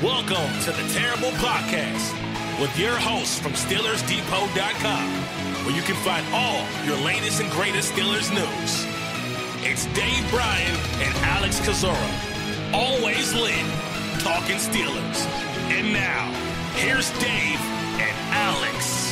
Welcome to the Terrible Podcast with your hosts from SteelersDepot.com, where you can find all your latest and greatest Steelers news. It's Dave Bryan and Alex Kozora, always lit, talking Steelers. And now, here's Dave and Alex.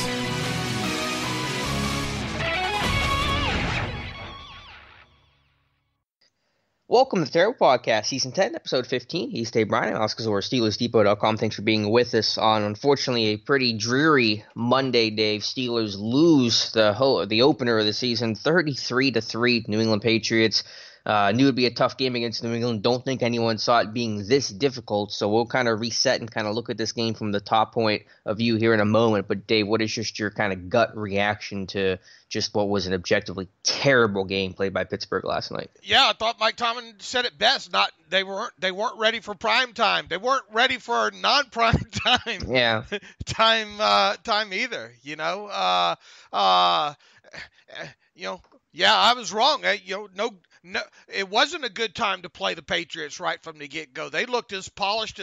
Welcome to the Terrible Podcast, Season 10, Episode 15. He's Dave Bryan, Alex Kozora, SteelersDepot.com. Thanks for being with us on, unfortunately, a pretty dreary Monday, Dave. Steelers lose the opener of the season, 33-3, New England Patriots. Knew it would be a tough game against New England. Don't think anyone saw it being this difficult, so we'll kind of reset and kind of look at this game from the top point of view here in a moment. But, Dave, what is just your kind of gut reaction to just what was an objectively terrible game played by Pittsburgh last night? Yeah, I thought Mike Tomlin said it best. They weren't ready for prime time. They weren't ready for non-prime time. Yeah. time either. Yeah, I was wrong. No, it wasn't a good time to play the Patriots right from the get-go. They looked as polished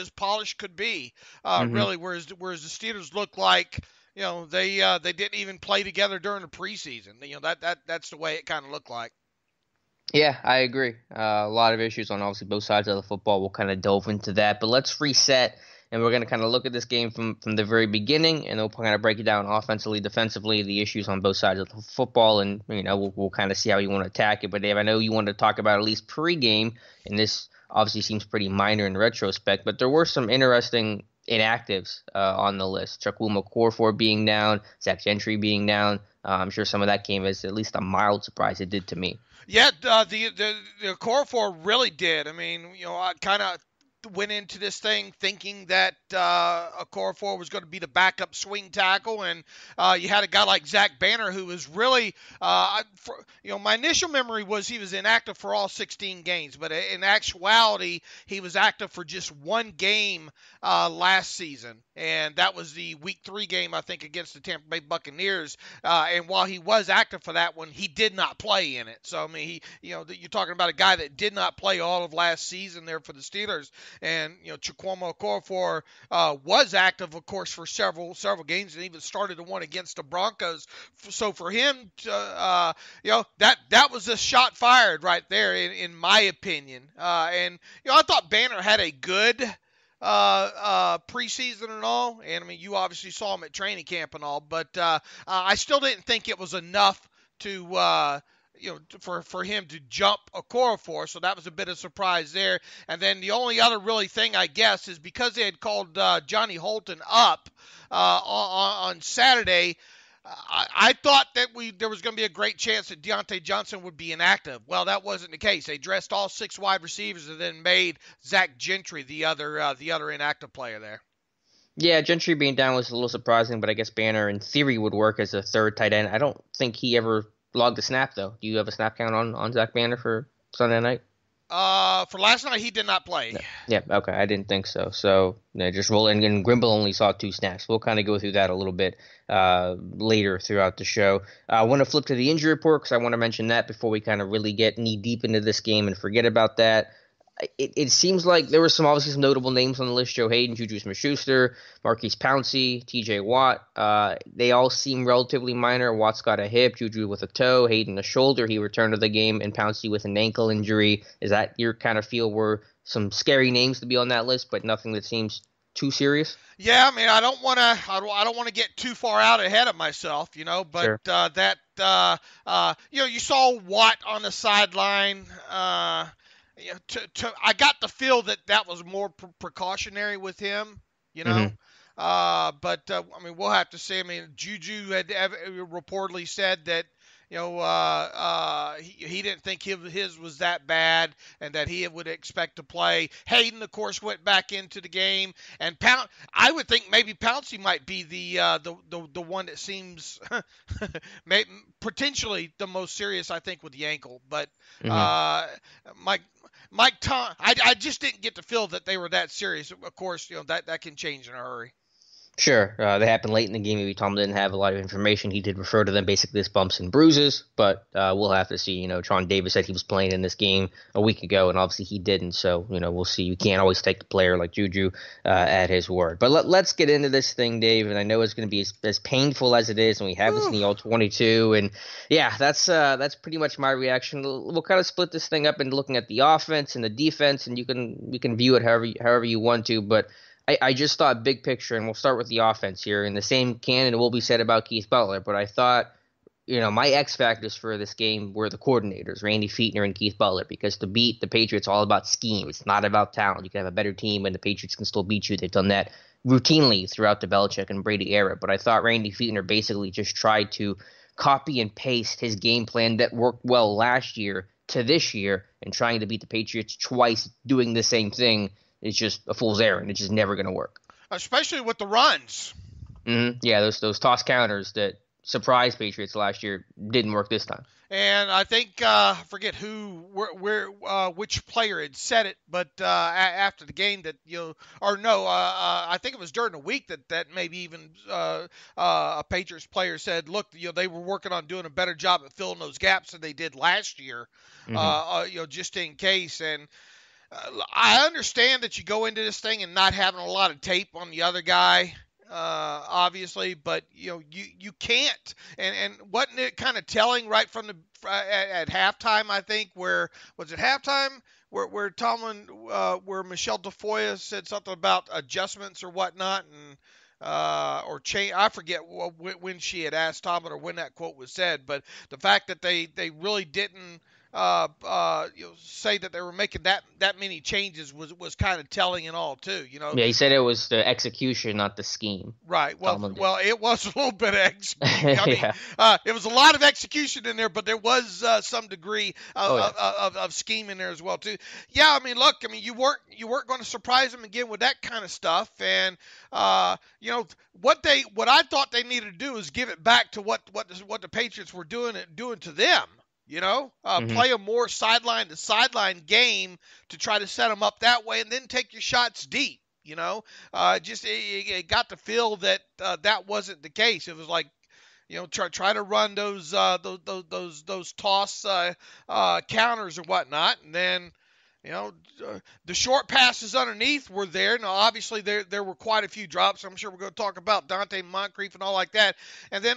could be, really, whereas the Steelers looked like, they didn't even play together during the preseason. That's the way it kind of looked like. Yeah, I agree. A lot of issues on obviously both sides of the football. We'll kind of delve into that, but let's reset. And we're going to kind of look at this game from the very beginning, and we'll kind of break it down offensively, defensively, the issues on both sides of the football, and we'll kind of see how you want to attack it. But Dave, I know you wanted to talk about at least pregame, and this obviously seems pretty minor in retrospect, but there were some interesting inactives on the list. Chukwuma Okorafor being down, Zach Gentry being down. I'm sure some of that came as at least a mild surprise. It did to me. Yeah, the Okorafor really did. I mean, I kind of went into this thing thinking that Okorafor was going to be the backup swing tackle, and you had a guy like Zach Banner who was really, my initial memory was he was inactive for all 16 games, but in actuality, he was active for just one game last season, and that was the Week 3 game, I think, against the Tampa Bay Buccaneers, and while he was active for that one, he did not play in it. So, I mean, you're talking about a guy that did not play all of last season there for the Steelers. And Chukwuma Okorafor was active, of course, for several games, and even started the one against the Broncos. So for him, that was a shot fired right there, in my opinion. And I thought Banner had a good preseason and all, and I mean, you obviously saw him at training camp and all, but I still didn't think it was enough to for him to jump Okorafor, so that was a bit of surprise there. And then the only other really thing, I guess, is because they had called Johnny Holton up on Saturday, I thought that there was going to be a great chance that Deontay Johnson would be inactive. Well, that wasn't the case. They dressed all 6 wide receivers and then made Zach Gentry the other inactive player there. Yeah, Gentry being down was a little surprising, but I guess Banner in theory would work as a third tight end. I don't think he ever logged a snap, though. Do you have a snap count on Zach Banner for Sunday night? For last night, he did not play. No. Yeah, okay, I didn't think so. So just roll in, and Grimble only saw 2 snaps. We'll kind of go through that a little bit later throughout the show. I want to flip to the injury report because I want to mention that before we kind of really get knee-deep into this game and forget about that. It seems like there were obviously some notable names on the list: Joe Hayden, Juju Smith-Schuster, Marquise Pouncey, T.J. Watt. They all seem relatively minor. Watt's got a hip, Juju with a toe, Hayden a shoulder. He returned to the game, and Pouncey with an ankle injury. Is that your kind of feel were some scary names to be on that list, but nothing that seems too serious? Yeah, I mean, I don't want to get too far out ahead of myself, but Sure. You saw Watt on the sideline. I got the feel that was more precautionary with him, Mm-hmm. But I mean, we'll have to see. I mean, Juju had reportedly said that he didn't think his was that bad, and that he would expect to play. Hayden, of course, went back into the game, and I would think maybe Pouncey might be the one that seems potentially the most serious, I think, with the ankle. But Mike Tom, I just didn't get the feel that they were that serious. Of course, that can change in a hurry. Sure, they happened late in the game. Maybe Tom didn't have a lot of information. He did refer to them basically as bumps and bruises, but we'll have to see. Tron Davis said he was playing in this game a week ago, and obviously he didn't. So, we'll see. You can't always take the player like Juju at his word. But let's get into this thing, Dave. And I know it's going to be as painful as it is, and we haven't seen the all-22. And yeah, that's pretty much my reaction. We'll kind of split this thing up into looking at the offense and the defense, and you can view it however you want to, but. I just thought big picture, and we'll start with the offense here. And the same can and will be said about Keith Butler, but I thought, my X factors for this game were the coordinators, Randy Fichtner and Keith Butler, because to beat the Patriots, all about scheme. It's not about talent. You can have a better team, and the Patriots can still beat you. They've done that routinely throughout the Belichick and Brady era. But I thought Randy Fichtner basically just tried to copy and paste his game plan that worked well last year to this year, and trying to beat the Patriots twice doing the same thing. It's just a fool's errand. It's just never going to work. Especially with the runs. Mm-hmm. Yeah, those toss counters that surprised Patriots last year didn't work this time. And I think I forget which player had said it, but after the game that I think it was during the week that maybe even a Patriots player said, look, they were working on doing a better job at filling those gaps than they did last year, just in case. And I understand that you go into this thing and not having a lot of tape on the other guy, obviously, but you can't. And wasn't it kind of telling right from at halftime? I think where was it halftime where Tomlin where Michelle Tafoya said something about adjustments or whatnot or change. I forget when she had asked Tomlin or when that quote was said, but the fact that they really didn't. Say that they were making that many changes was kind of telling and all too. Yeah, he said it was the execution, not the scheme. Right. Well, it was a little bit of execution. I mean, it was a lot of execution in there, but there was some degree of scheme in there as well too. Yeah. I mean, look. I mean, you weren't going to surprise them again with that kind of stuff, and what I thought they needed to do is give it back to what the Patriots were doing to them. Play a more sideline to sideline game to try to set them up that way, and then take your shots deep. It got to feel that that wasn't the case. It was like, try to run those toss counters or whatnot, and then. The short passes underneath were there. Now, obviously, there were quite a few drops. I'm sure we're going to talk about Dante Moncrief and all like that. And then,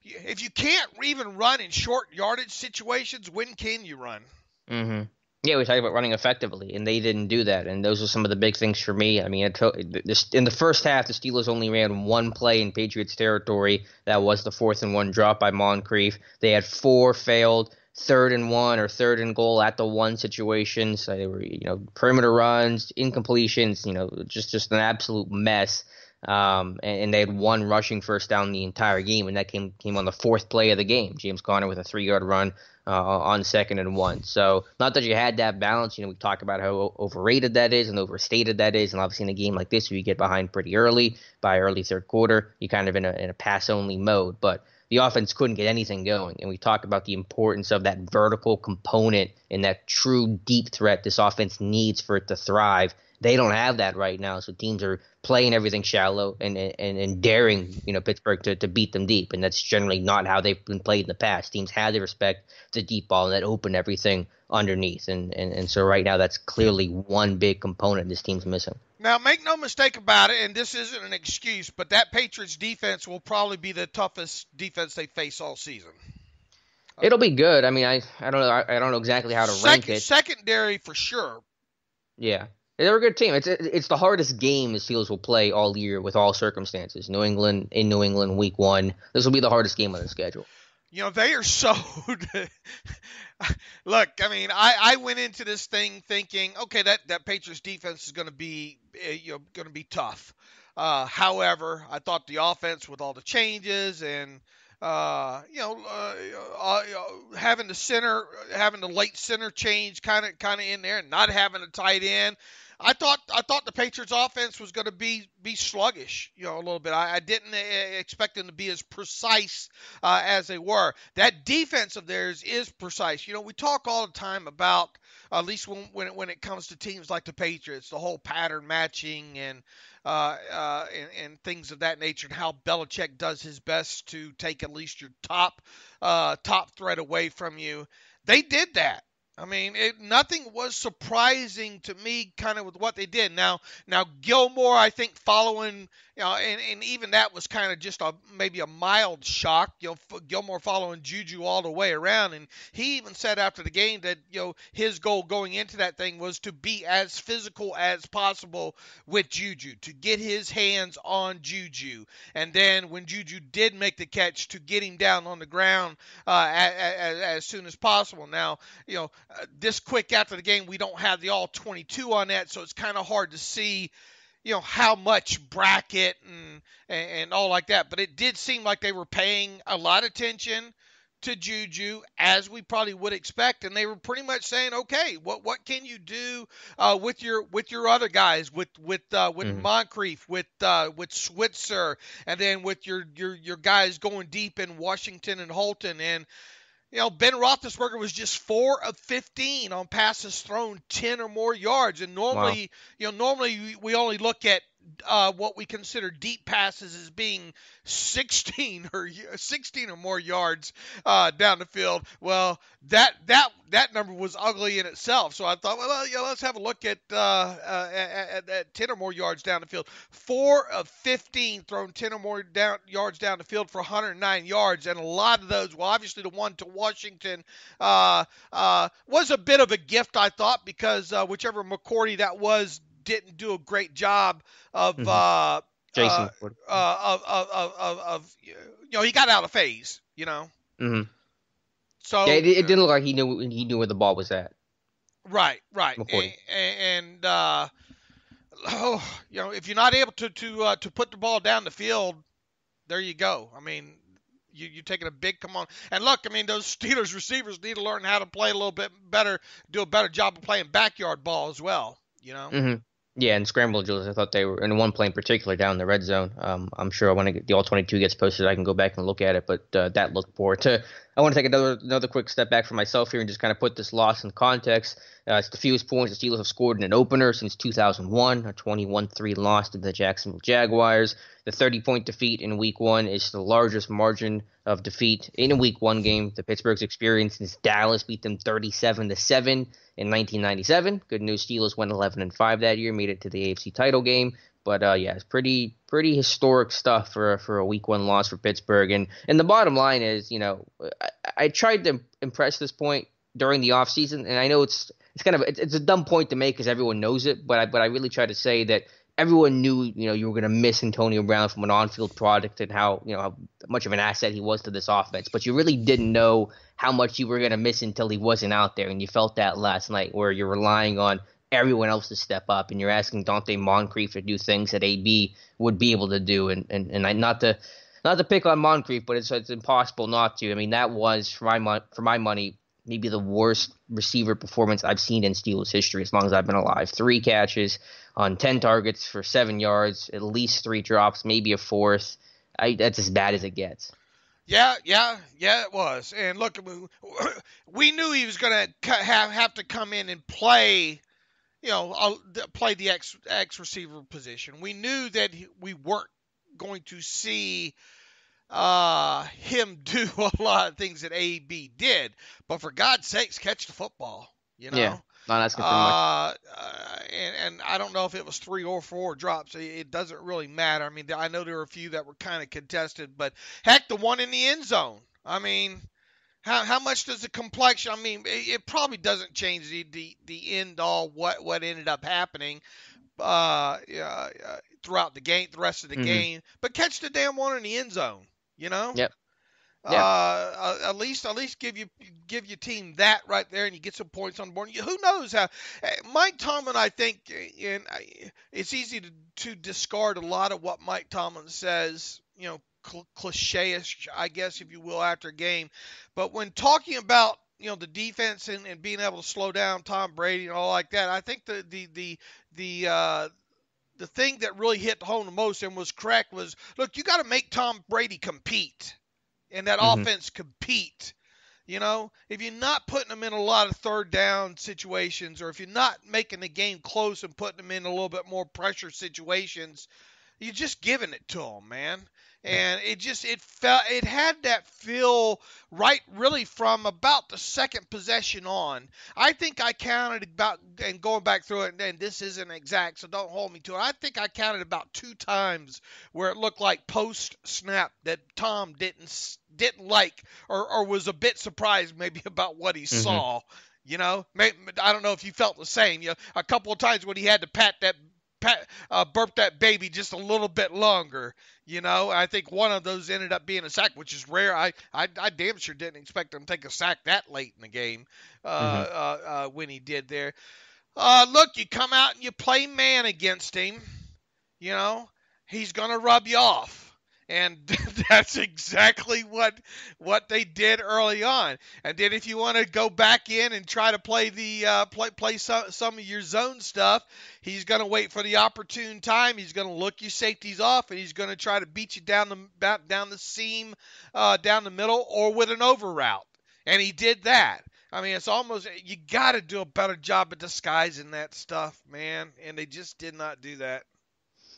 if you can't even run in short yardage situations, when can you run? Mm-hmm. Yeah, we talked about running effectively, and they didn't do that. And those are some of the big things for me. I mean, in the first half, the Steelers only ran one play in Patriots territory. That was the 4th-and-1 drop by Moncrief. They had 4 failed 3rd-and-1 or 3rd-and-goal at the 1 situations. So they were, perimeter runs, incompletions, just an absolute mess. And they had 1 rushing first down the entire game, and that came on the 4th play of the game. James Conner with a 3-yard run on 2nd-and-1. So not that you had that balance. We talk about how overrated that is and overstated that is, and obviously in a game like this, where you get behind pretty early, by early 3rd quarter, you're kind of in a pass-only mode. But the offense couldn't get anything going, and we talk about the importance of that vertical component and that true deep threat this offense needs for it to thrive. They don't have that right now, so teams are playing everything shallow and daring Pittsburgh to beat them deep, and that's generally not how they've been played in the past. Teams had to respect the deep ball and that open everything underneath, and so right now that's clearly one big component this team's missing. Now, make no mistake about it, and this isn't an excuse, but that Patriots defense will probably be the toughest defense they face all season. It'll be good. I mean, I don't know exactly how to rank it. Secondary for sure. Yeah. They're a good team. It's the hardest game the Steelers will play all year with all circumstances. New England, week 1. This will be the hardest game on the schedule. They are so – look, I mean, I went into this thing thinking, okay, that Patriots defense is going to be tough. However, I thought the offense with all the changes and having the late center change kind of in there and not having a tight end. I thought the Patriots offense was going to be sluggish, a little bit. I didn't expect them to be as precise as they were. That defense of theirs is precise. We talk all the time about at least when it comes to teams like the Patriots, the whole pattern matching and things of that nature, and how Belichick does his best to take at least your top threat away from you. They did that. I mean, nothing was surprising to me kind of with what they did. Now Gilmore, I think following, and even that was kind of just maybe a mild shock, Gilmore following Juju all the way around. And he even said after the game that, his goal going into that thing was to be as physical as possible with Juju, to get his hands on Juju. And then when Juju did make the catch, to get him down on the ground as soon as possible. Now, this quick after the game, we don't have the all 22 on that, so it's kind of hard to see, how much bracket and all like that. But it did seem like they were paying a lot of attention to Juju, as we probably would expect, and they were pretty much saying, okay, what can you do with your other guys, with Moncrief, with Switzer, and then with your guys going deep in Washington and Holton. And Ben Roethlisberger was just 4 of 15 on passes thrown 10 or more yards. And normally, normally we only look at what we consider deep passes as being 16 or more yards down the field. Well, that number was ugly in itself. So I thought, well, let's have a look at 10 or more yards down the field. 4 of 15 thrown 10 or more yards down the field for 109 yards, and a lot of those, well, obviously the one to Washington was a bit of a gift, I thought, because whichever McCourty that was didn't do a great job of Jason he got out of phase, Mm-hmm. So yeah, it didn't look like he knew where the ball was at. Right. And if you're not able to put the ball down the field, there you go. I mean, you're taking a big come on. And look, I mean, those Steelers receivers need to learn how to play a little bit better, do a better job of playing backyard ball as well. Mm-hmm. Yeah, and scramble drills, I thought they were, in one play in particular down in the red zone. I'm sure when the All-22 gets posted, I can go back and look at it, but that looked poor. I want to take another quick step back for myself here and just kind of put this loss in context. It's the fewest points the Steelers have scored in an opener since 2001, a 21-3 loss to the Jacksonville Jaguars. The 30-point defeat in Week 1 is the largest margin of defeat in a Week 1 game the Pittsburgh's experienced since Dallas beat them 37-7 in 1997. Good news, Steelers went 11-5 that year, made it to the AFC title game. But it's pretty historic stuff for a Week 1 loss for Pittsburgh. And the bottom line is, I tried to impress this point during the offseason, and I know it's a dumb point to make because everyone knows it, but I really tried to say that everyone knew, you were going to miss Antonio Brown from an on-field product and how much of an asset he was to this offense. But you really didn't know how much you were going to miss until he wasn't out there. And you felt that last night where you're relying on everyone else to step up and you're asking Dante Moncrief to do things that AB would be able to do. And not to pick on Moncrief, but it's impossible not to. I mean, that was, for my money, maybe the worst receiver performance I've seen in Steelers history as long as I've been alive. 3 catches on 10 targets for 7 yards, at least 3 drops, maybe a fourth. That's as bad as it gets. Yeah, it was. And look, we knew he was going to have to come in and play, play the X receiver position. We knew that we weren't going to see him do a lot of things that AB did, but for God's sakes, catch the football. Yeah, not asking for much. And I don't know if it was 3 or 4 drops. It doesn't really matter. I mean, I know there were a few that were kind of contested, but heck, the one in the end zone. I mean, how much does the complexion? I mean, it probably doesn't change the end all what ended up happening throughout the game, the rest of the game. But catch the damn one in the end zone. Yep. At least give your team that right there, and you get some points on the board. Who knows how? Mike Tomlin, I think, and it's easy to discard a lot of what Mike Tomlin says, cliche-ish, I guess, if you will, after a game. But when talking about the defense and being able to slow down Tom Brady and all like that, I think the thing that really hit home the most and was correct was, look, you got to make Tom Brady compete and that offense compete. if you're not putting them in a lot of third down situations, or if you're not making the game close and putting them in a little bit more pressure situations, you're just giving it to them, man. And it had that feel right really from about the second possession on. I think I counted about, and going back through it, and this isn't exact, so don't hold me to it. I think I counted about 2 times where it looked like post snap that Tom didn't like, or was a bit surprised maybe about what he saw. I don't know if you felt the same. A couple of times when he had to burp that baby just a little bit longer. I think one of those ended up being a sack, which is rare. I damn sure didn't expect him to take a sack that late in the game when he did there. Look, you come out and you play man against him. He's going to rub you off. And that's exactly what they did early on. And then if you want to go back in and try to play play some of your zone stuff, he's going to wait for the opportune time. He's going to look your safeties off, and he's going to try to beat you down the seam, down the middle, or with an over route. And he did that. I mean, it's almost, you got to do a better job of disguising that stuff, man. And they just did not do that.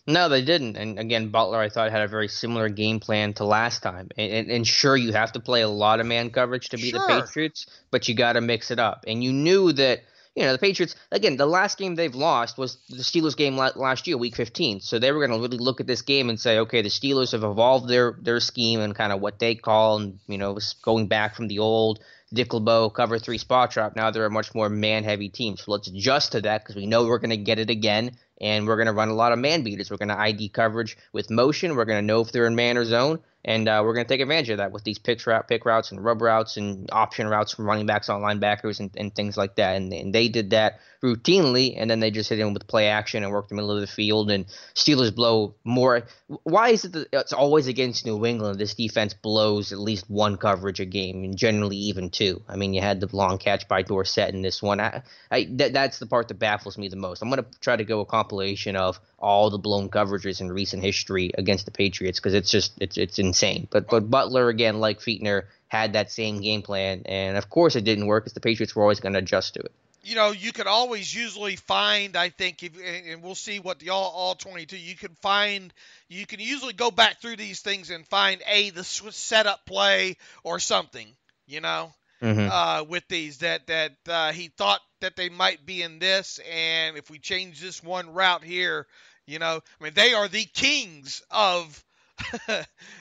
No, they didn't. And again, Butler, I thought, had a very similar game plan to last time. And sure, you have to play a lot of man coverage to beat the Patriots, but you got to mix it up. And you knew that, the Patriots, again, the last game they've lost was the Steelers game last year, Week 15. So they were going to really look at this game and say, okay, the Steelers have evolved their scheme and kind of what they call, and going back from the old Dick LeBeau cover 3 spot drop. Now they're a much more man-heavy team. So let's adjust to that because we know we're going to get it again. And we're going to run a lot of man beaters. We're going to ID coverage with motion. We're going to know if they're in man or zone. And we're going to take advantage of that with these pick routes and rub routes and option routes from running backs on linebackers and things like that. And they did that routinely, and then they just hit him with play action and worked the middle of the field. And Steelers blow more. Why is it that it's always against New England? This defense blows at least one coverage a game, and generally even 2. I mean, you had the long catch by Dorsett in this one. That's the part that baffles me the most. I'm going to try to go a compilation of all the blown coverages in recent history against the Patriots because it's insane. But Butler, again, like Fichtner, had that same game plan, and of course it didn't work because the Patriots were always going to adjust to it. You could always usually find, I think, and we'll see what the all 22, you can usually go back through these things and find the setup play or something, with these that he thought that they might be in this, and if we change this one route here, I mean, they are the kings of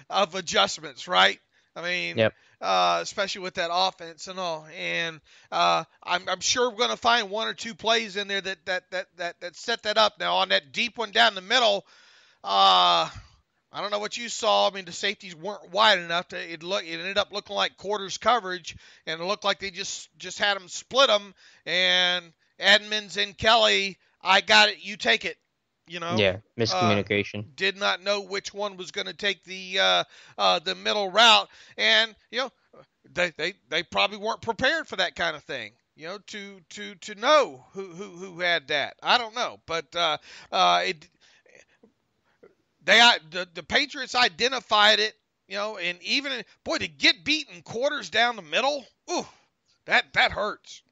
of adjustments, right? I mean, yep. Especially with that offense and all. And I'm sure we're going to find 1 or 2 plays in there that set that up. Now, on that deep one down the middle, I don't know what you saw. I mean, the safeties weren't wide enough. It ended up looking like quarters coverage, and it looked like they just had them split them. And Edmonds and Kelly, I got it, you take it. Yeah, miscommunication. Did not know which one was going to take the middle route, and they probably weren't prepared for that kind of thing. To know who had that. I don't know, but the Patriots identified it. And even to get beaten quarters down the middle, ooh, that hurts.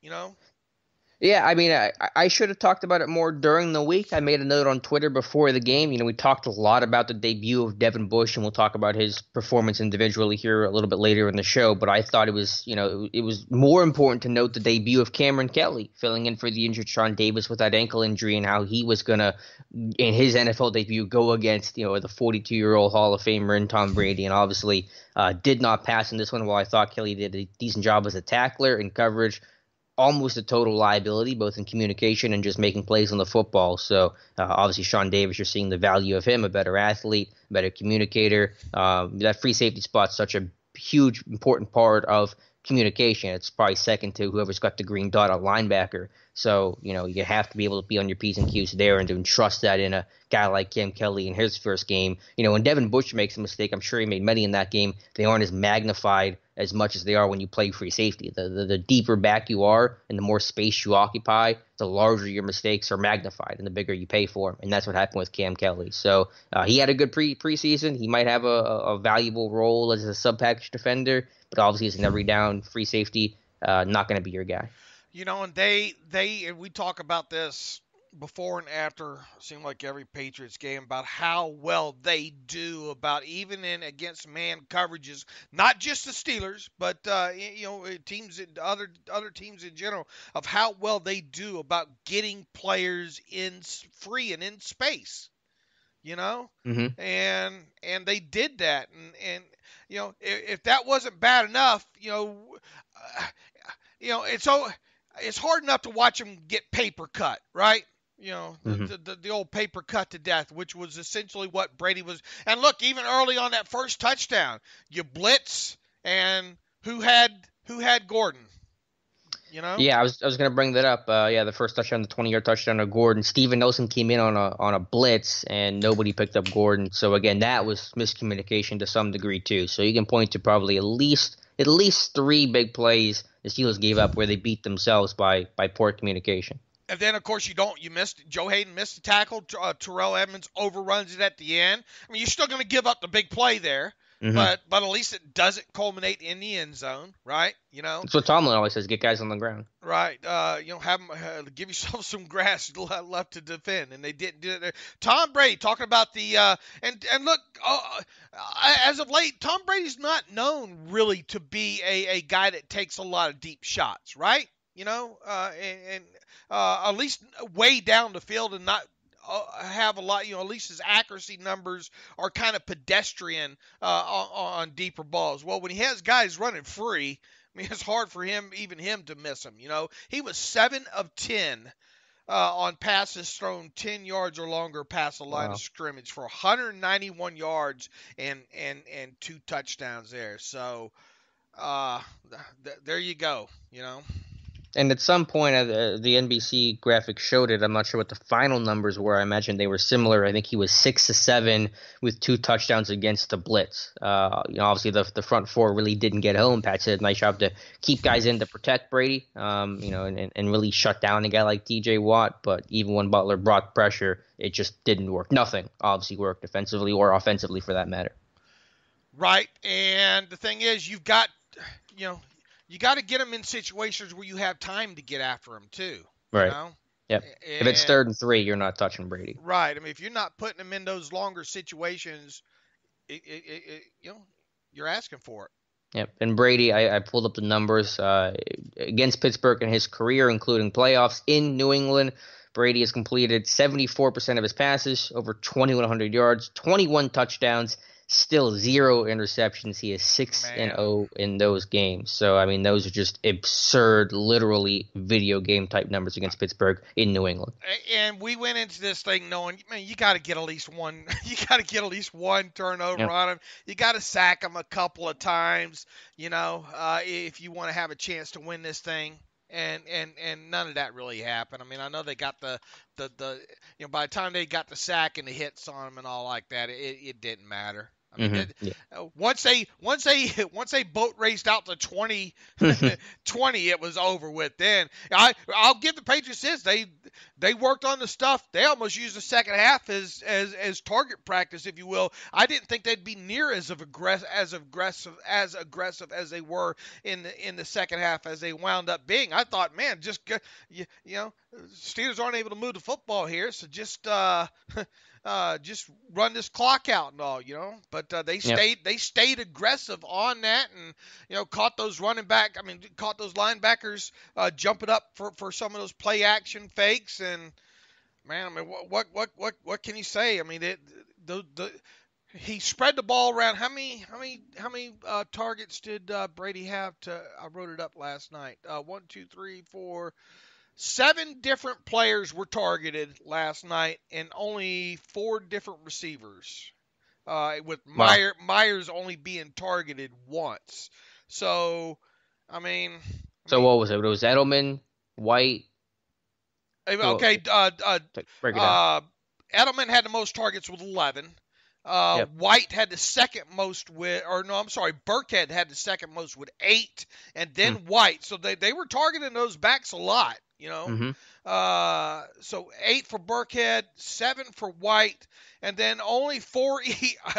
Yeah, I mean, I should have talked about it more during the week. I made a note on Twitter before the game. We talked a lot about the debut of Devon Bush, and we'll talk about his performance individually here a little bit later in the show. But I thought it was more important to note the debut of Cameron Kelly, filling in for the injured Sean Davis with that ankle injury, and how he was going to, in his NFL debut, go against, the 42-year-old Hall of Famer and Tom Brady, and obviously did not pass in this one. While I thought Kelly did a decent job as a tackler and coverage, almost a total liability, both in communication and just making plays on the football. So obviously Sean Davis, you're seeing the value of him, a better athlete, better communicator. That free safety spot's such a huge, important part of communication. It's probably second to whoever's got the green dot at linebacker. So, you have to be able to be on your P's and Q's there and to trust that in a guy like Cam Kelly in his first game. When Devin Bush makes a mistake, I'm sure he made many in that game, they aren't as magnified as much as they are when you play free safety. The deeper back you are and the more space you occupy, the larger your mistakes are magnified and the bigger you pay for them. And that's what happened with Cam Kelly. So he had a good preseason. He might have a valuable role as a sub-package defender. but obviously as an every down free safety, not going to be your guy. And we talk about this before and after, it seemed like every Patriots game, about how well they do about even in against man coverages, not just the Steelers, but teams, other teams in general, of how well they do about getting players in free and in space. Mm-hmm. And they did that, and if that wasn't bad enough, it's hard enough to watch them get paper cut, right? The old paper cut to death, which was essentially what Brady was. And look, even early on that first touchdown, you blitz, and who had Gordon? Yeah, I was going to bring that up. The first touchdown, the 20-yard touchdown of Gordon. Steven Nelson came in on a blitz, and nobody picked up Gordon. So again, that was miscommunication to some degree too. So you can point to probably at least 3 big plays the Steelers gave up where they beat themselves by poor communication. And then, of course, Joe Hayden missed the tackle. Terrell Edmonds overruns it at the end. I mean, you're still going to give up the big play there, but at least it doesn't culminate in the end zone, right? That's what Tomlin always says: get guys on the ground. Right. Have them give yourself some grass left to defend, and they didn't do it there. Tom Brady talking about the and look, as of late, Tom Brady's not known really to be a guy that takes a lot of deep shots, right? At least way down the field and not have a lot, at least his accuracy numbers are kind of pedestrian on deeper balls. Well, when he has guys running free, I mean, it's hard for him to miss him. He was 7 of 10 on passes thrown 10 yards or longer past the line of scrimmage for 191 yards and 2 touchdowns there. So there you go, And at some point, the NBC graphic showed it. I'm not sure what the final numbers were. I imagine they were similar. I think he was 6 of 7 with 2 touchdowns against the blitz. Obviously the front 4 really didn't get home. Pat did a nice job to keep guys in to protect Brady, and really shut down a guy like TJ Watt. But even when Butler brought pressure, it just didn't work. Nothing obviously worked defensively or offensively for that matter. Right, and the thing is, you've got, you got to get them in situations where you have time to get after them too. Right. Yep. If it's 3rd and 3, you're not touching Brady. Right. I mean, if you're not putting them in those longer situations, you're asking for it. Yep. And Brady, I pulled up the numbers against Pittsburgh in his career, including playoffs in New England. Brady has completed 74% of his passes, over 2,100 yards, 21 touchdowns. Still 0 interceptions. He is 6-0 in those games. So, I mean, those are just absurd, literally video game type numbers against Pittsburgh in New England. And we went into this thing knowing, man, you got to get at least one. You got to get at least one turnover on him. You got to sack him a couple of times, if you want to have a chance to win this thing. And none of that really happened. I mean, I know they got the by the time they got the sack and the hits on them and all like that, it didn't matter. I mean, once they boat raced out to 20, it was over with. Then I'll give the Patriots this: they worked on the stuff. They almost used the second half as target practice, if you will. I didn't think they'd be near as aggressive as they were in the second half as they wound up being. I thought, man, just Steelers aren't able to move the football here, so just run this clock out and all, But they stayed aggressive on that, and caught those linebackers jumping up for some of those play action fakes. And man, I mean, what can you say? I mean, he spread the ball around. How many targets did Brady have? I wrote it up last night. 1, 2, 3, 4. 7 different players were targeted last night, and only 4 different receivers, with Myers only being targeted once. So, I mean. So what was it? It was Edelman, White. Okay. Break it down. Edelman had the most targets with 11. White had the second most Burkhead had the second most with 8, and then White. So they were targeting those backs a lot. you know. Mm-hmm. So 8 for Burkhead, 7 for White, and then only 4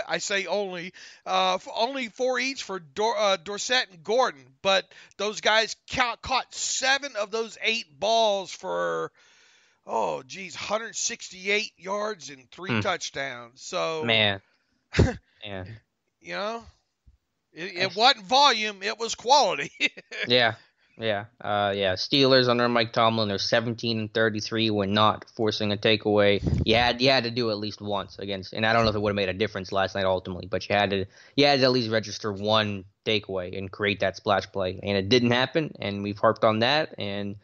I say only 4 each for Dorsett and Gordon. But those guys caught 7 of those 8 balls for 168 yards and 3 touchdowns. So, Man. Man. you know, I it wasn't volume, it was quality. Yeah, yeah. Steelers under Mike Tomlin, they're 17-33 when not forcing a takeaway. You had to do it at least once against, and I don't know if it would have made a difference last night ultimately, but you had to at least register one takeaway and create that splash play, and it didn't happen, and we've harped on that, and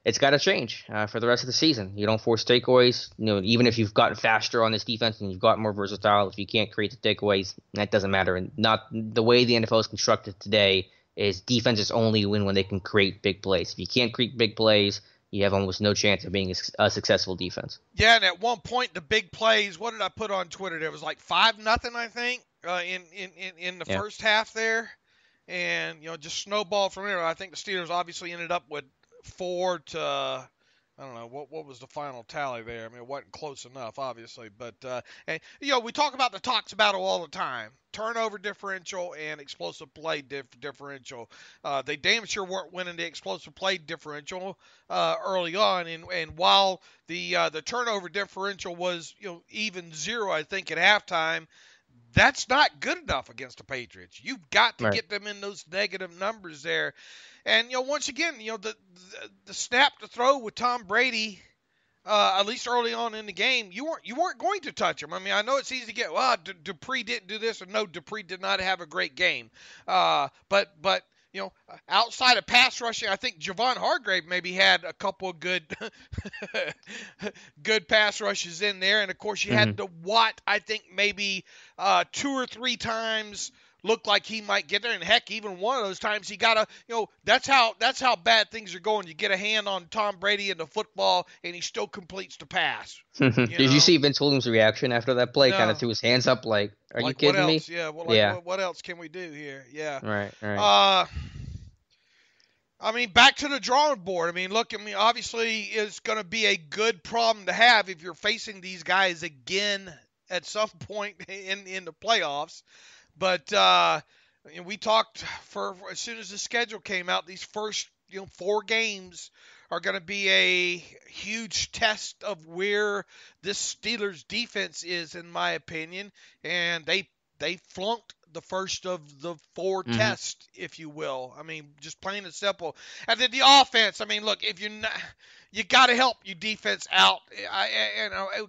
it's got to change for the rest of the season. You don't force takeaways. Even if you've gotten faster on this defense and you've gotten more versatile, if you can't create the takeaways, that doesn't matter. And not the way the NFL is constructed today is defenses only win when they can create big plays. If you can't create big plays, you have almost no chance of being a successful defense. Yeah, and at one point the big plays. What did I put on Twitter? There was like 5-0, I think, in the first half there, and just snowball from there. I think the Steelers obviously ended up with 4 to. I don't know what was the final tally there. I mean, it wasn't close enough, obviously, but and we talk about the Tox battle all the time: turnover differential and explosive play differential. They damn sure weren't winning the explosive play differential early on, and while the turnover differential was even 0, I think at halftime. That's not good enough against the Patriots. You've got to get them in those negative numbers there. And once again, the snap to throw with Tom Brady, at least early on in the game, you weren't going to touch him. I mean, I know it's easy to get, Dupree didn't do this, or no, Dupree did not have a great game. But outside of pass rushing, I think Javon Hargrave maybe had a couple of good good pass rushes in there. And, of course, you had the Watt, I think maybe 2 or 3 times looked like he might get there. And, heck, even one of those times he got that's how bad things are going. You get a hand on Tom Brady in the football, and he still completes the pass. Did you see Vince Williams' reaction after that play? No. Kind of threw his hands up like, are you kidding me? Yeah, what else can we do here? Yeah. Right. I mean, back to the drawing board. I mean, obviously it's going to be a good problem to have if you're facing these guys again at some point in the playoffs. But we talked for as soon as the schedule came out, these first 4 games are going to be a huge test of where this Steelers defense is, in my opinion, and they flunked the first of the 4 tests, if you will. I mean, just plain and simple. And then the offense. I mean, look, if you're not, you got to help your defense out.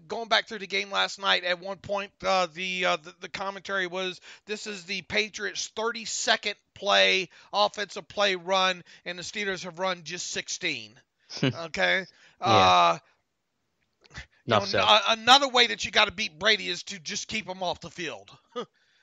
Going back through the game last night, at one point, the commentary was, this is the Patriots' 32nd play, offensive play run, and the Steelers have run just 16. Okay? Another way that you got to beat Brady is to just keep him off the field.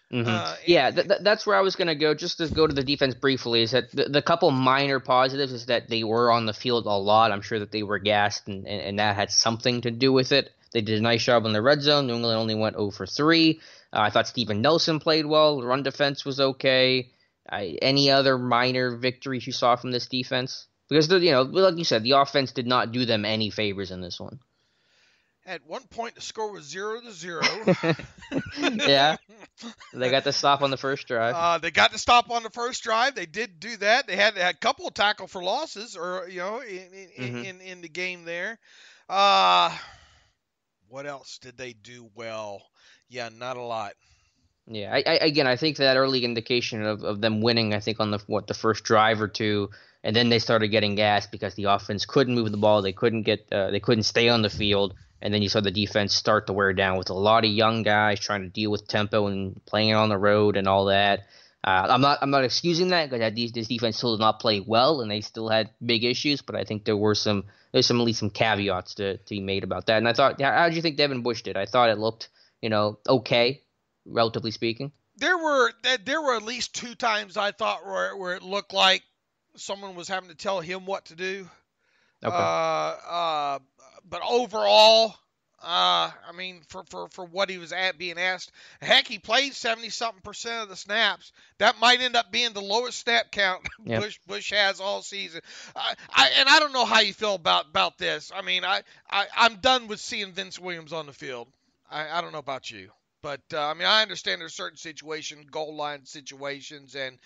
That's where I was going to go. Just to go to the defense briefly, is that the couple minor positives is that they were on the field a lot. I'm sure that they were gassed, and that had something to do with it. They did a nice job in the red zone. New England only went 0 for 3. I thought Steven Nelson played well. The run defense was okay. Any other minor victories you saw from this defense? Because, like you said, the offense did not do them any favors in this one. At one point, the score was 0-0. Yeah, they got the stop on the first drive. They got the stop on the first drive. They did do that. They had a couple of tackle for losses, or in the game there. What else did they do well? Yeah, not a lot. Yeah, I think that early indication of them winning, I think on the first drive or two, and then they started getting gassed because the offense couldn't move the ball. They couldn't stay on the field. And then you saw the defense start to wear down with a lot of young guys trying to deal with tempo and playing on the road and all that. I'm not excusing that, because this defense still did not play well and they still had big issues. But I think there's at least some caveats to be made about that. And I thought, how did you think Devon Bush did? I thought it looked okay, relatively speaking. There were at least 2 times I thought where it looked like someone was having to tell him what to do. Okay. But overall, I mean, for what he was being asked, heck, he played 70-something% of the snaps. That might end up being the lowest snap count Yep. Bush has all season. I don't know how you feel about this. I mean, I'm done with seeing Vince Williams on the field. I don't know about you. But I mean, I understand there's certain situations, goal line situations, and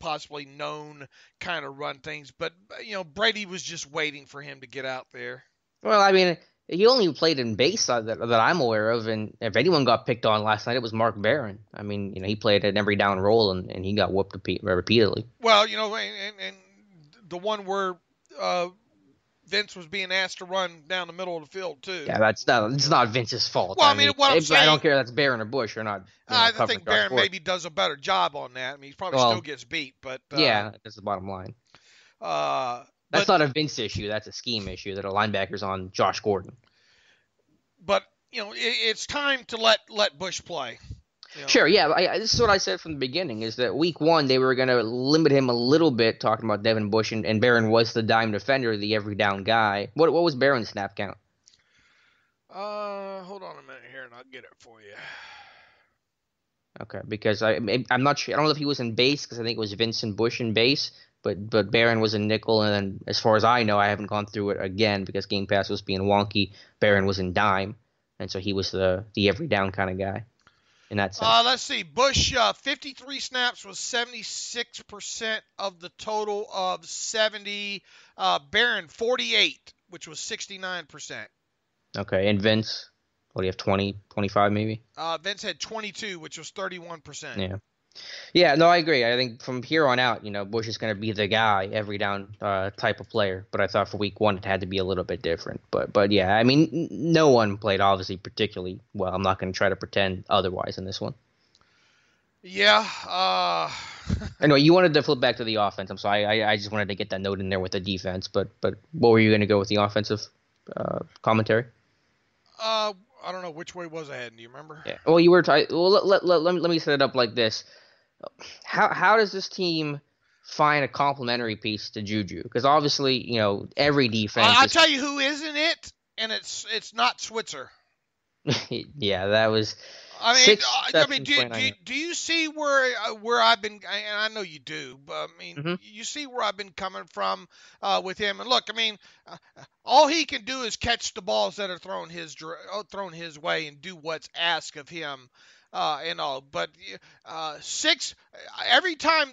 possibly known kind of run things. But Brady was just waiting for him to get out there. Well, I mean, he only played in base that I'm aware of, and if anyone got picked on last night, it was Mark Barron. I mean, he played an every down role, and he got whooped repeatedly. Well, and the one where Vince was being asked to run down the middle of the field too. Yeah, it's not Vince's fault. Well, I mean, what I'm saying, I don't care if that's Barron or Bush or not. I think Barron maybe does a better job on that. I mean, he probably still gets beat, but yeah, that's the bottom line. That's not a Vince issue. That's a scheme issue that a linebacker's on Josh Gordon. But it's time to let Bush play. Sure, yeah. This is what I said from the beginning, is that week one they were going to limit him a little bit, talking about Devon Bush, and Barron was the dime defender, the every down guy. What was Barron's snap count? Hold on a minute here, and I'll get it for you. Okay, because I'm not sure. I don't know if he was in base, because I think it was Vincent Bush in base, but Barron was in nickel, and then as far as I know, I haven't gone through it again because Game Pass was being wonky. Barron was in dime, and so he was the every down kind of guy. In that sense. Let's see. Bush, 53 snaps was 76% of the total of 70. Barron, 48, which was 69%. Okay, and Vince, what do you have, 20, 25 maybe? Vince had 22, which was 31%. Yeah. Yeah, no, I agree. I think from here on out, Bush is going to be the guy, every down type of player. But I thought for week one it had to be a little bit different. But yeah, I mean, no one played obviously particularly well. I'm not going to try to pretend otherwise in this one. Yeah. Anyway, you wanted to flip back to the offense. I'm sorry. I just wanted to get that note in there with the defense. But what were you going to go with the offensive commentary? I don't know. Which way was I heading? Do you remember? Yeah. Well, you were. Let me set it up like this. How does this team find a complementary piece to Juju? Because obviously, every defense. I'll tell you who isn't it, and it's not Switzer. Yeah, that was. I mean, do you see where I've been? And I know you do, but I mean, you see where I've been coming from with him. And look, I mean, all he can do is catch the balls that are thrown his way and do what's asked of him. And all, but every time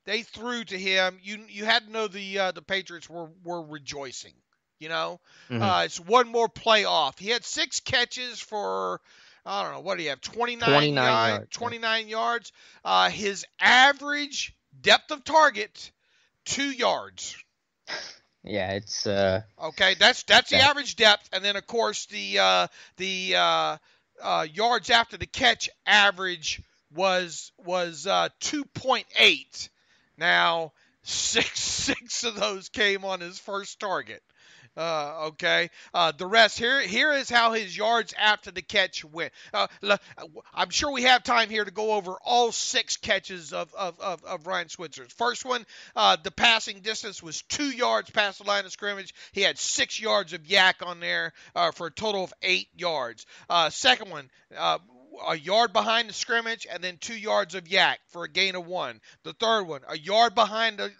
they threw to him, you had to know the Patriots were rejoicing. It's one more play off. He had 6 catches for, I don't know, what do you have, 29 yards. His average depth of target, 2 yards. Yeah, it's okay. That's the average depth, and then of course the yards after the catch average was 2.8. Now, six of those came on his first target. Okay. The rest here is how his yards after the catch went. I'm sure we have time here to go over all 6 catches of Ryan Switzer's. First one, the passing distance was 2 yards past the line of scrimmage. He had 6 yards of yak on there for a total of 8 yards. Second one, a yard behind the scrimmage and then 2 yards of yak for a gain of 1. The third one, a yard behind the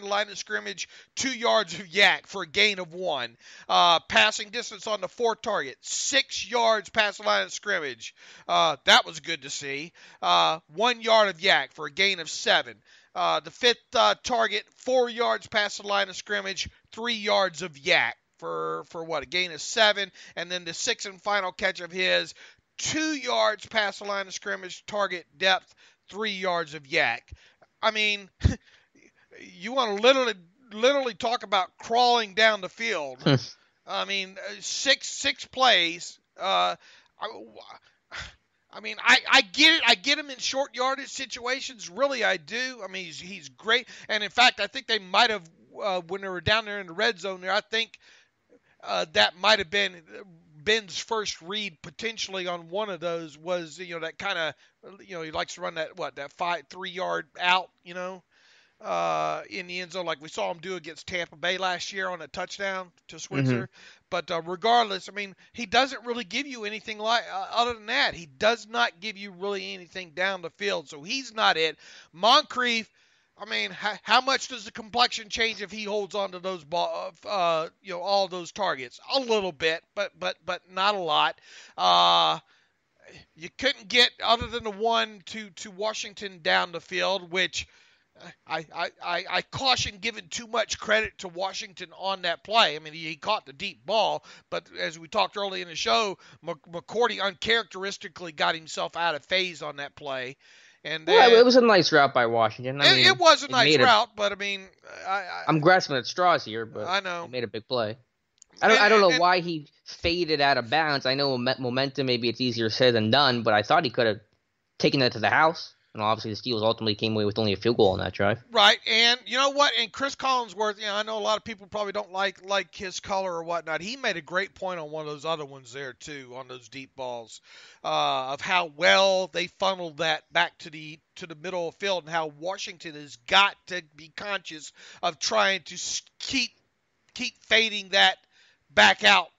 line of scrimmage, 2 yards of yak for a gain of 1. Passing distance on the 4th target, 6 yards past the line of scrimmage. That was good to see. 1 yard of yak for a gain of 7. The 5th target, 4 yards past the line of scrimmage, 3 yards of yak for what, a gain of 7. And then the 6th and final catch of his, 2 yards past the line of scrimmage, target depth, 3 yards of yak. I mean, you want to literally talk about crawling down the field. I mean, six plays. I mean, I get it. I get him in short yardage situations. Really, I do. I mean, he's great. And in fact, I think they might have, when they were down there in the red zone there, I think that might have been Ben's first read potentially on one of those was, that kind of, he likes to run that 3 yard out, in the end zone, like we saw him do against Tampa Bay last year on a touchdown to Switzer. But regardless, I mean, he doesn't really give you anything like other than that. He does not give you really anything down the field, so he's not it. Moncrief, I mean, how much does the complexion change if he holds on to those all those targets? A little bit, but not a lot. You couldn't get other than the one to Washington down the field, which I caution giving too much credit to Washington on that play. I mean, he caught the deep ball, but as we talked early in the show, McCourty uncharacteristically got himself out of phase on that play. And then, well, it was a nice route by Washington. I mean, it was a nice route, but I mean, I'm grasping at straws here, but I know he made a big play. I don't know why he faded out of bounds. I know momentum, maybe it's easier said than done, but I thought he could have taken that to the house. And obviously, the Steelers ultimately came away with only a field goal on that drive. Right, and you know what? And Chris Collinsworth, I know a lot of people probably don't like his color or whatnot. He made a great point on one of those other ones there too, on those deep balls, of how well they funneled that back to the middle of the field, and how Washington has got to be conscious of trying to keep fading that back out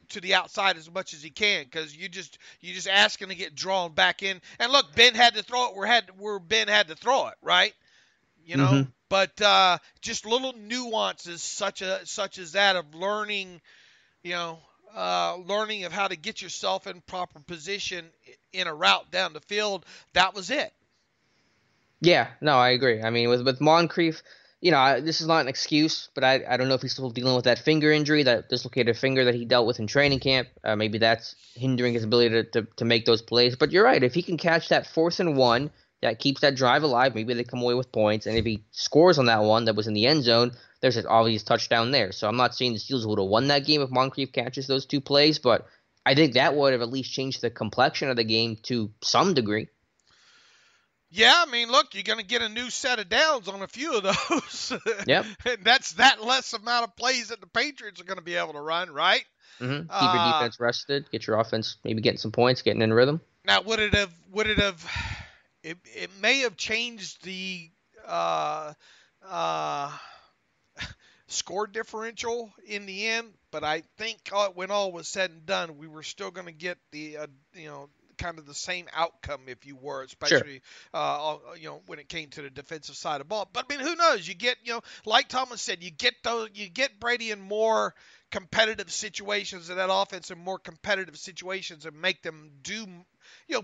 to the outside as much as he can, because you're just asking to get drawn back in. And look, Ben had to throw it where Ben had to throw it, right? But just little nuances such as that of learning, learning of how to get yourself in proper position in a route down the field. That was it. Yeah, no, I agree. I mean, with Moncrief, this is not an excuse, but I don't know if he's still dealing with that finger injury, that dislocated finger that he dealt with in training camp. Maybe that's hindering his ability to make those plays. But you're right. If he can catch that 4th and 1, that keeps that drive alive, maybe they come away with points. And if he scores on that one that was in the end zone, there's an obvious touchdown there. So I'm not saying the Steelers would have won that game if Moncrief catches those 2 plays, but I think that would have at least changed the complexion of the game to some degree. Yeah, I mean, look, you're going to get a new set of downs on a few of those. Yep. And that's that less amount of plays that the Patriots are going to be able to run, right? Mm-hmm. Keep your defense rested, get your offense maybe getting some points, getting in rhythm. Now, it may have changed the score differential in the end, but I think when all was said and done, we were still going to get the, kind of the same outcome, if you were, especially when it came to the defensive side of the ball. But I mean, who knows? You get, like Thomas said, you get Brady in more competitive situations in that offense, in more competitive situations, and make them do,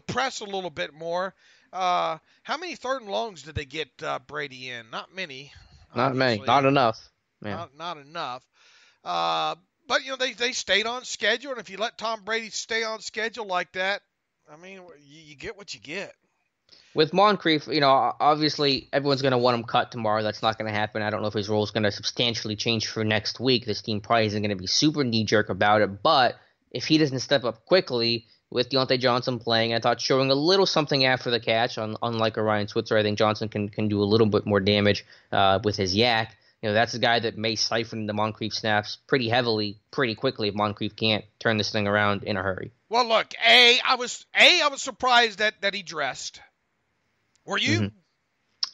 press a little bit more. How many 3rd and longs did they get Brady in? Not many. Not many. Not enough. Man. Not enough. But they stayed on schedule, and if you let Tom Brady stay on schedule like that, I mean, you get what you get. With Moncrief, obviously everyone's going to want him cut tomorrow. That's not going to happen. I don't know if his role is going to substantially change for next week. This team probably isn't going to be super knee-jerk about it. But if he doesn't step up quickly, with Deontay Johnson playing, I thought showing a little something after the catch, unlike a Ryan Switzer, I think Johnson can do a little bit more damage with his yak. That's a guy that may siphon the Moncrief snaps pretty heavily, pretty quickly if Moncrief can't turn this thing around in a hurry. Well, look, I was surprised that he dressed. Were you?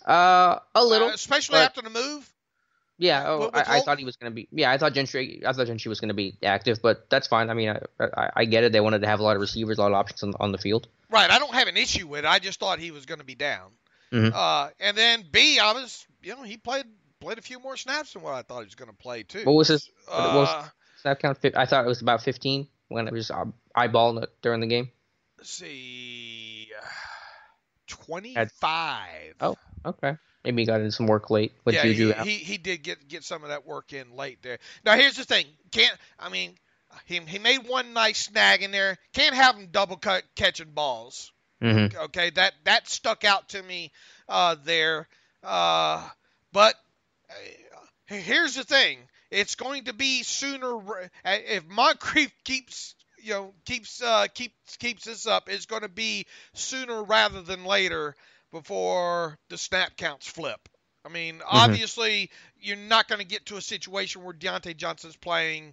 Mm-hmm. A little, especially after the move. Yeah, I thought he was going to be. Yeah, I thought Gentry was going to be active, but that's fine. I mean, I get it. They wanted to have a lot of receivers, a lot of options on the field. Right. I don't have an issue with it. I just thought he was going to be down. Mm-hmm. And then B, I was, he played a few more snaps than what I thought he was going to play too. What was his snap count? I thought it was about 15 when it was eyeballing it during the game. Let's see, 25. Oh, okay. Maybe he got into some work late with Juju out. He did get some of that work in late there. Now here's the thing. He made one nice snag in there. Can't have him double catching balls. Mm-hmm. Okay, that stuck out to me there. But here's the thing. It's going to be sooner if Moncrief keeps this up. It's going to be sooner rather than later before the snap counts flip. I mean, obviously, you're not going to get to a situation where Deontay Johnson's playing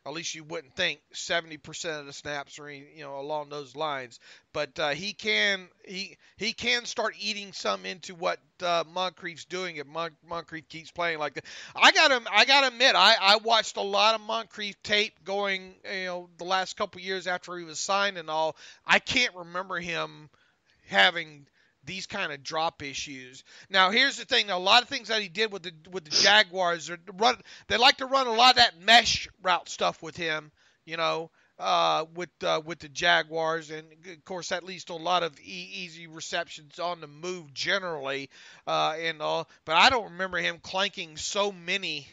at least you wouldn't think 70% of the snaps or along those lines. But he can start eating some into what Moncrief's doing if Moncrief keeps playing like that. I gotta admit, I watched a lot of Moncrief tape going the last couple years after he was signed and all. I can't remember him having these kind of drop issues. Now, here's the thing. A lot of things that he did with the Jaguars, they like to run a lot of that mesh route stuff with him, with the Jaguars, and of course that leads to a lot of easy receptions on the move generally, and all. But I don't remember him clanking so many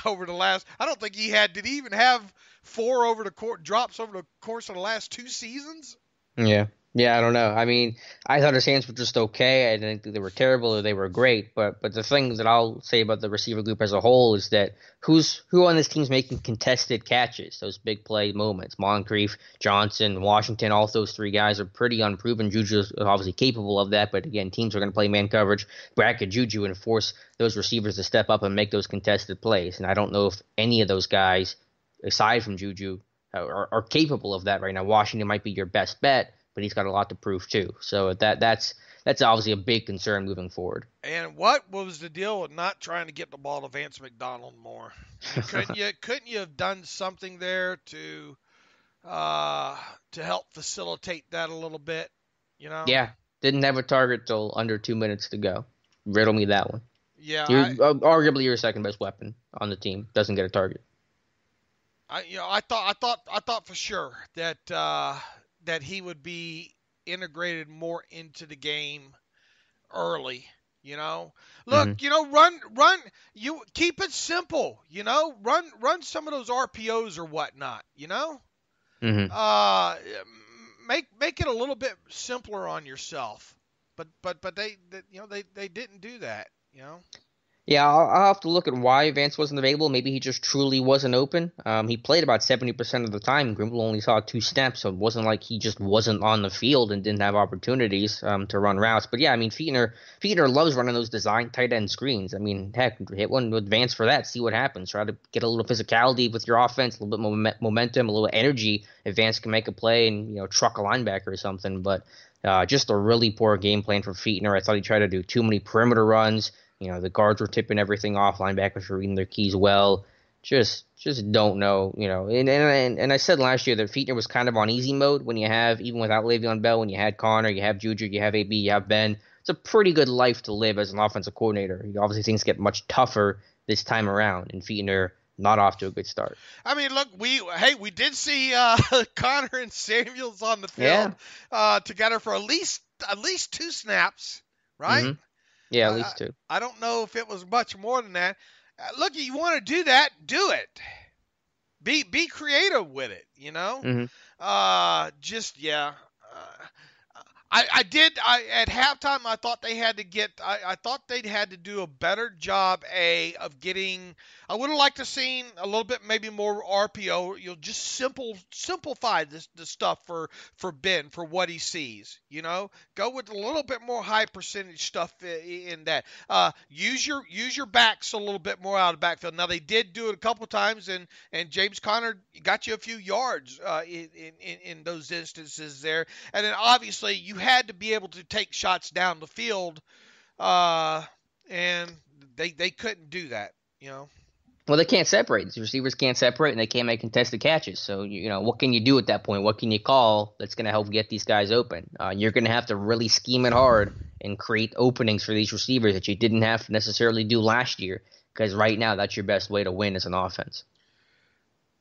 over the last. I don't think he had. Did he even have 4 over the drops over the course of the last 2 seasons? Yeah. Yeah, I don't know. I mean, I thought his hands were just okay. I didn't think they were terrible or they were great. But the thing that I'll say about the receiver group as a whole is that who on this team's making contested catches, those big play moments? Moncrief, Johnson, Washington, all those 3 guys are pretty unproven. Juju's obviously capable of that, but again, teams are going to play man coverage, bracket Juju, and force those receivers to step up and make those contested plays. And I don't know if any of those guys, aside from Juju, are capable of that right now. Washington might be your best bet, but he's got a lot to prove too. So that's obviously a big concern moving forward. And what was the deal with not trying to get the ball to Vance McDonald more? Couldn't you have done something there to help facilitate that a little bit? Yeah, didn't have a target till under 2 minutes to go. Riddle me that one. Yeah, arguably your second best weapon on the team doesn't get a target. I thought for sure that he would be integrated more into the game early, Look, run, you keep it simple, run some of those RPOs or whatnot, Mm-hmm. Make it a little bit simpler on yourself. But they didn't do that, Yeah, I'll have to look at why Vance wasn't available. Maybe he just truly wasn't open. He played about 70% of the time. Grimble only saw 2 snaps, so it wasn't like he just wasn't on the field and didn't have opportunities to run routes. But yeah, I mean, Fichtner loves running those design tight end screens. I mean, heck, hit one with Vance for that, see what happens. Try to get a little physicality with your offense, a little bit more momentum, a little energy if Vance can make a play and truck a linebacker or something. But just a really poor game plan for Fichtner. I thought he tried to do too many perimeter runs. The guards were tipping everything off. Linebackers were reading their keys well. Just don't know, And I said last year that Fichtner was kind of on easy mode when you have, even without Le'Veon Bell, when you had Connor, you have Juju, you have AB, you have Ben. It's a pretty good life to live as an offensive coordinator. Obviously, things get much tougher this time around, and Fichtner not off to a good start. I mean, look, we did see Connor and Samuels on the field together for at least 2 snaps, right? Mm-hmm. Yeah, at least 2. I don't know if it was much more than that. Look, you want to do that, do it. Be creative with it, Mm-hmm. At halftime I thought they had to I thought they'd had to do a better job of getting. I would have liked to seen a little bit maybe more RPO. Just simplify the stuff for Ben for what he sees. Go with a little bit more high percentage stuff in that. Use your backs a little bit more out of the backfield. Now they did do it a couple times, and James Conner got you a few yards in those instances there. And then obviously you had to be able to take shots down the field, and they couldn't do that. Well, they can't separate. The receivers can't separate, and they can't make contested catches. So, what can you do at that point? What can you call that's going to help get these guys open? You're going to have to really scheme it hard and create openings for these receivers that you didn't have to necessarily do last year, because right now that's your best way to win as an offense.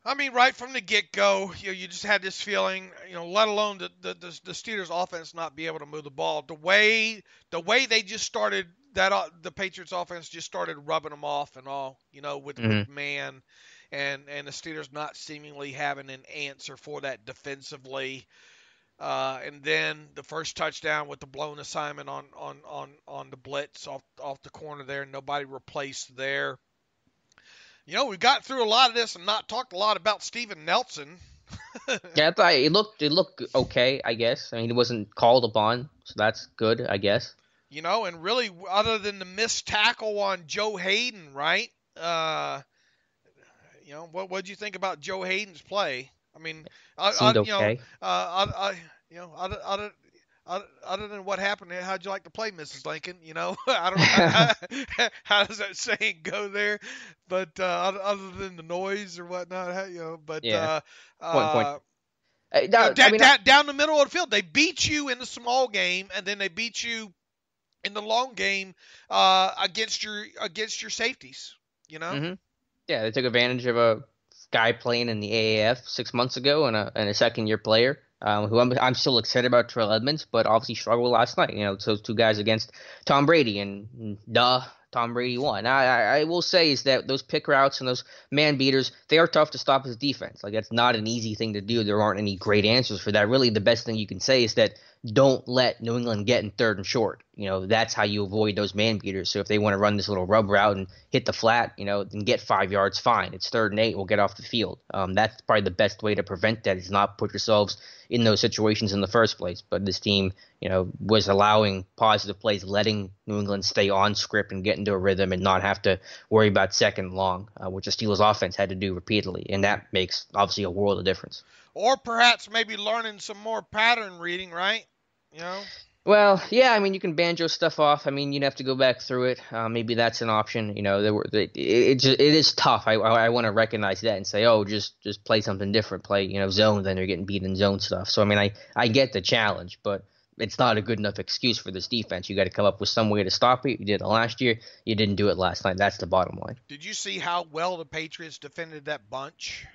I mean, right from the get-go, you just had this feeling, let alone the Steelers' offense not be able to move the ball. The way they just started the Patriots' offense just started rubbing them off and all, with man, and the Steelers not seemingly having an answer for that defensively. And then the first touchdown with the blown assignment on the blitz off the corner there, nobody replaced there. We got through a lot of this and not talked a lot about Steven Nelson. Yeah, I thought it looked okay, I guess. I mean, he wasn't called upon, so that's good, I guess. And really, other than the missed tackle on Joe Hayden, right? What did you think about Joe Hayden's play? I mean, Seemed okay. other than what happened, how'd you like to play, Mrs. Lincoln? I don't know how does that saying go there, but other than the noise or whatnot, but Yeah. Point. down the middle of the field, they beat you in the small game, and then they beat you in the long game against your safeties. Mm-hmm. Yeah, they took advantage of a guy playing in the AAF 6 months ago and a second-year player who I'm still excited about, Terrell Edmonds, but obviously struggled last night. Those two guys against Tom Brady, and Tom Brady won. I will say is that those pick routes and those man beaters, they are tough to stop his defense. Like, that's not an easy thing to do. There aren't any great answers for that. Really, the best thing you can say is that don't let New England get in third and short. That's how you avoid those man beaters. So if they want to run this little rub route and hit the flat, then get 5 yards, fine. It's 3rd and 8, we'll get off the field. That's probably the best way to prevent that, is not put yourselves in those situations in the first place. But this team, was allowing positive plays, letting New England stay on script and get into a rhythm and not have to worry about second and long, which the Steelers offense had to do repeatedly. And that makes obviously a world of difference. Or perhaps maybe learning some more pattern reading, right? Well, yeah, you can banjo stuff off. You'd have to go back through it. Maybe that's an option. It is tough. I want to recognize that and say, oh, just play something different. Play, zone, then you're getting beat in zone stuff. So, I get the challenge, but it's not a good enough excuse for this defense. You got to come up with some way to stop it. You did it last year. You didn't do it last night. That's the bottom line. Did you see how well the Patriots defended that bunch?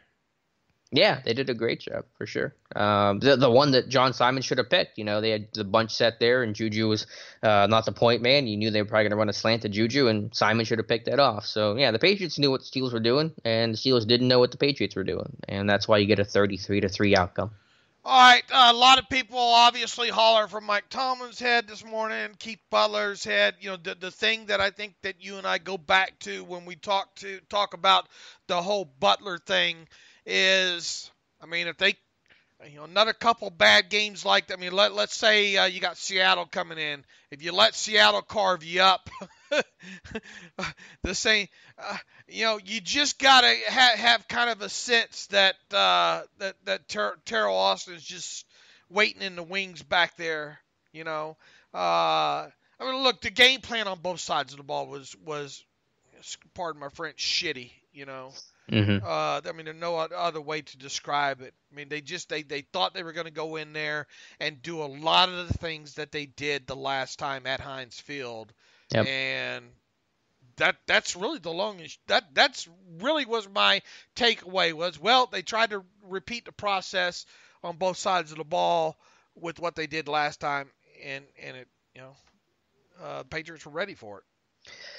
Yeah, they did a great job for sure. The one that John Simon should have picked, they had the bunch set there, and Juju was not the point man. You knew they were probably going to run a slant to Juju, and Simon should have picked that off. So yeah, the Patriots knew what the Steelers were doing, and the Steelers didn't know what the Patriots were doing, and that's why you get a 33-3 outcome. All right, a lot of people obviously holler from Mike Tomlin's head this morning, Keith Butler's head. The thing that I think that you and I go back to when we talk about the whole Butler thing is, if they, another couple bad games like that. Let's say you got Seattle coming in. If you let Seattle carve you up, the same, you just gotta have kind of a sense that Terrell Austin is just waiting in the wings back there. Look, the game plan on both sides of the ball was pardon my French, shitty. Mm-hmm. There's no other way to describe it. They thought they were going to go in there and do a lot of the things that they did the last time at Heinz Field. Yep. And that's really that's really was my takeaway was, well, they tried to repeat the process on both sides of the ball with what they did last time, and it, Patriots were ready for it.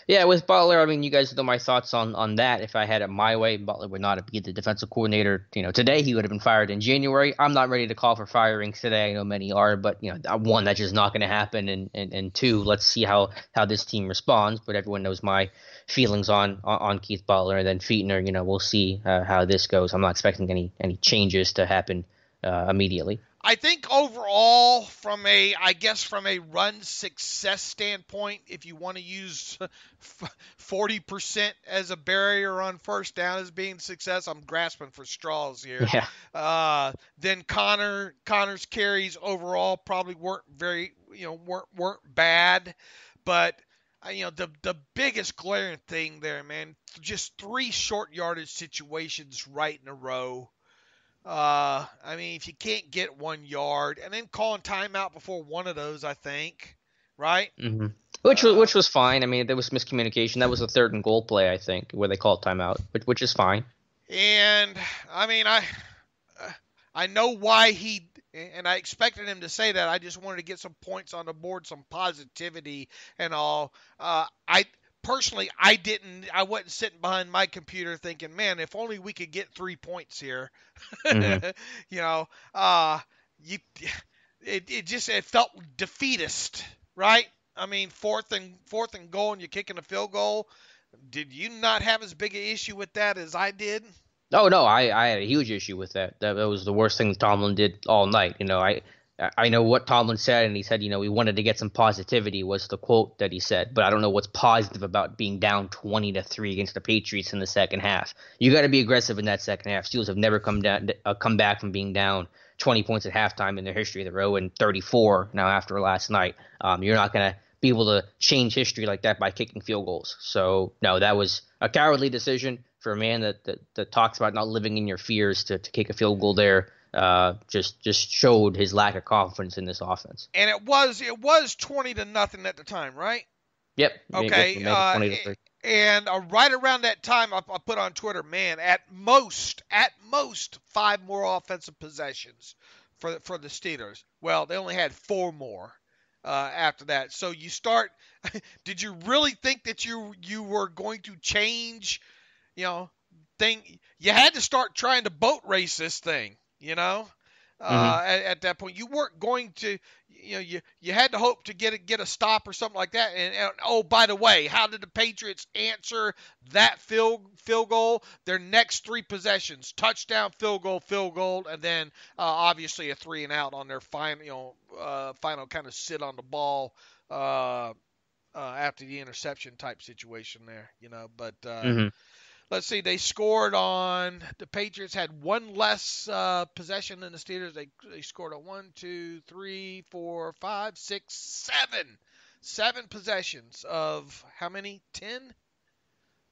Yeah, with Butler, you guys know my thoughts on that. If I had it my way, Butler would not have been the defensive coordinator. Today he would have been fired in January. I'm not ready to call for firings today. I know many are, but one, that's just not going to happen, and two, let's see how this team responds. But everyone knows my feelings on Keith Butler, and then Fichtner. We'll see how this goes. I'm not expecting any changes to happen immediately. I think overall, from a run success standpoint, if you want to use 40% as a barrier on first down as being success, I'm grasping for straws here. Yeah. Then Connor's carries overall probably weren't weren't bad, but the biggest glaring thing there, man, just 3 short yardage situations right in a row. If you can't get 1 yard, and then calling timeout before one of those, I think, right? Mm-hmm. Which was fine. There was miscommunication. That was a 3rd and goal play, I think, where they called timeout, which is fine. And I know why and I expected him to say that. I just wanted to get some points on the board, some positivity and all. Personally, I wasn't sitting behind my computer thinking, man, if only we could get 3 points here. Mm-hmm. It felt defeatist, right? 4th and goal and you're kicking a field goal. Did you not have as big an issue with that as I did? Oh, no, I had a huge issue with that. That was the worst thing Tomlin did all night. I know what Tomlin said, and he said, we wanted to get some positivity was the quote that he said, but I don't know what's positive about being down 20-3 against the Patriots in the second half. You got to be aggressive in that second half. Steelers have never come back from being down 20 points at halftime in their history. They're 0-34 now after last night. You're not going to be able to change history like that by kicking field goals. So, no, that was a cowardly decision for a man that talks about not living in your fears to kick a field goal there. Just showed his lack of confidence in this offense. And it was 20-0 at the time, right? Yep. Okay. And right around that time, I put on Twitter, man, at most 5 more offensive possessions for the Steelers. Well, they only had 4 more after that. So you start. Did you really think that you were going to change? Thing. You had to start trying to boat race this thing. At that point, you weren't going to, you had to hope to get a stop or something like that. And oh, by the way, how did the Patriots answer that field goal? Their next 3 possessions: touchdown, field goal, and then obviously a 3 and out on their final kind of sit on the ball after the interception type situation there. But. Let's see, the Patriots had 1 less possession than the Steelers. They scored a 1, 2, 3, 4, 5, 6, 7. 7 possessions of how many? 10? Is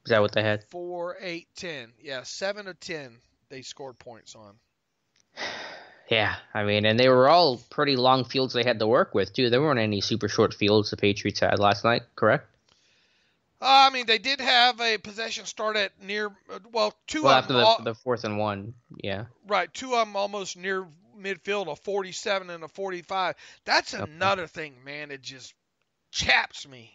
that what they had? 4, 8, 10. Yeah, 7 of 10 they scored points on. Yeah, and they were all pretty long fields they had to work with, too. There weren't any super short fields the Patriots had last night, correct? They did have a possession start at near, 2 after the 4th and 1, yeah. Right, 2 of them almost near midfield, a 47 and a 45. That's another thing, man. It just chaps me,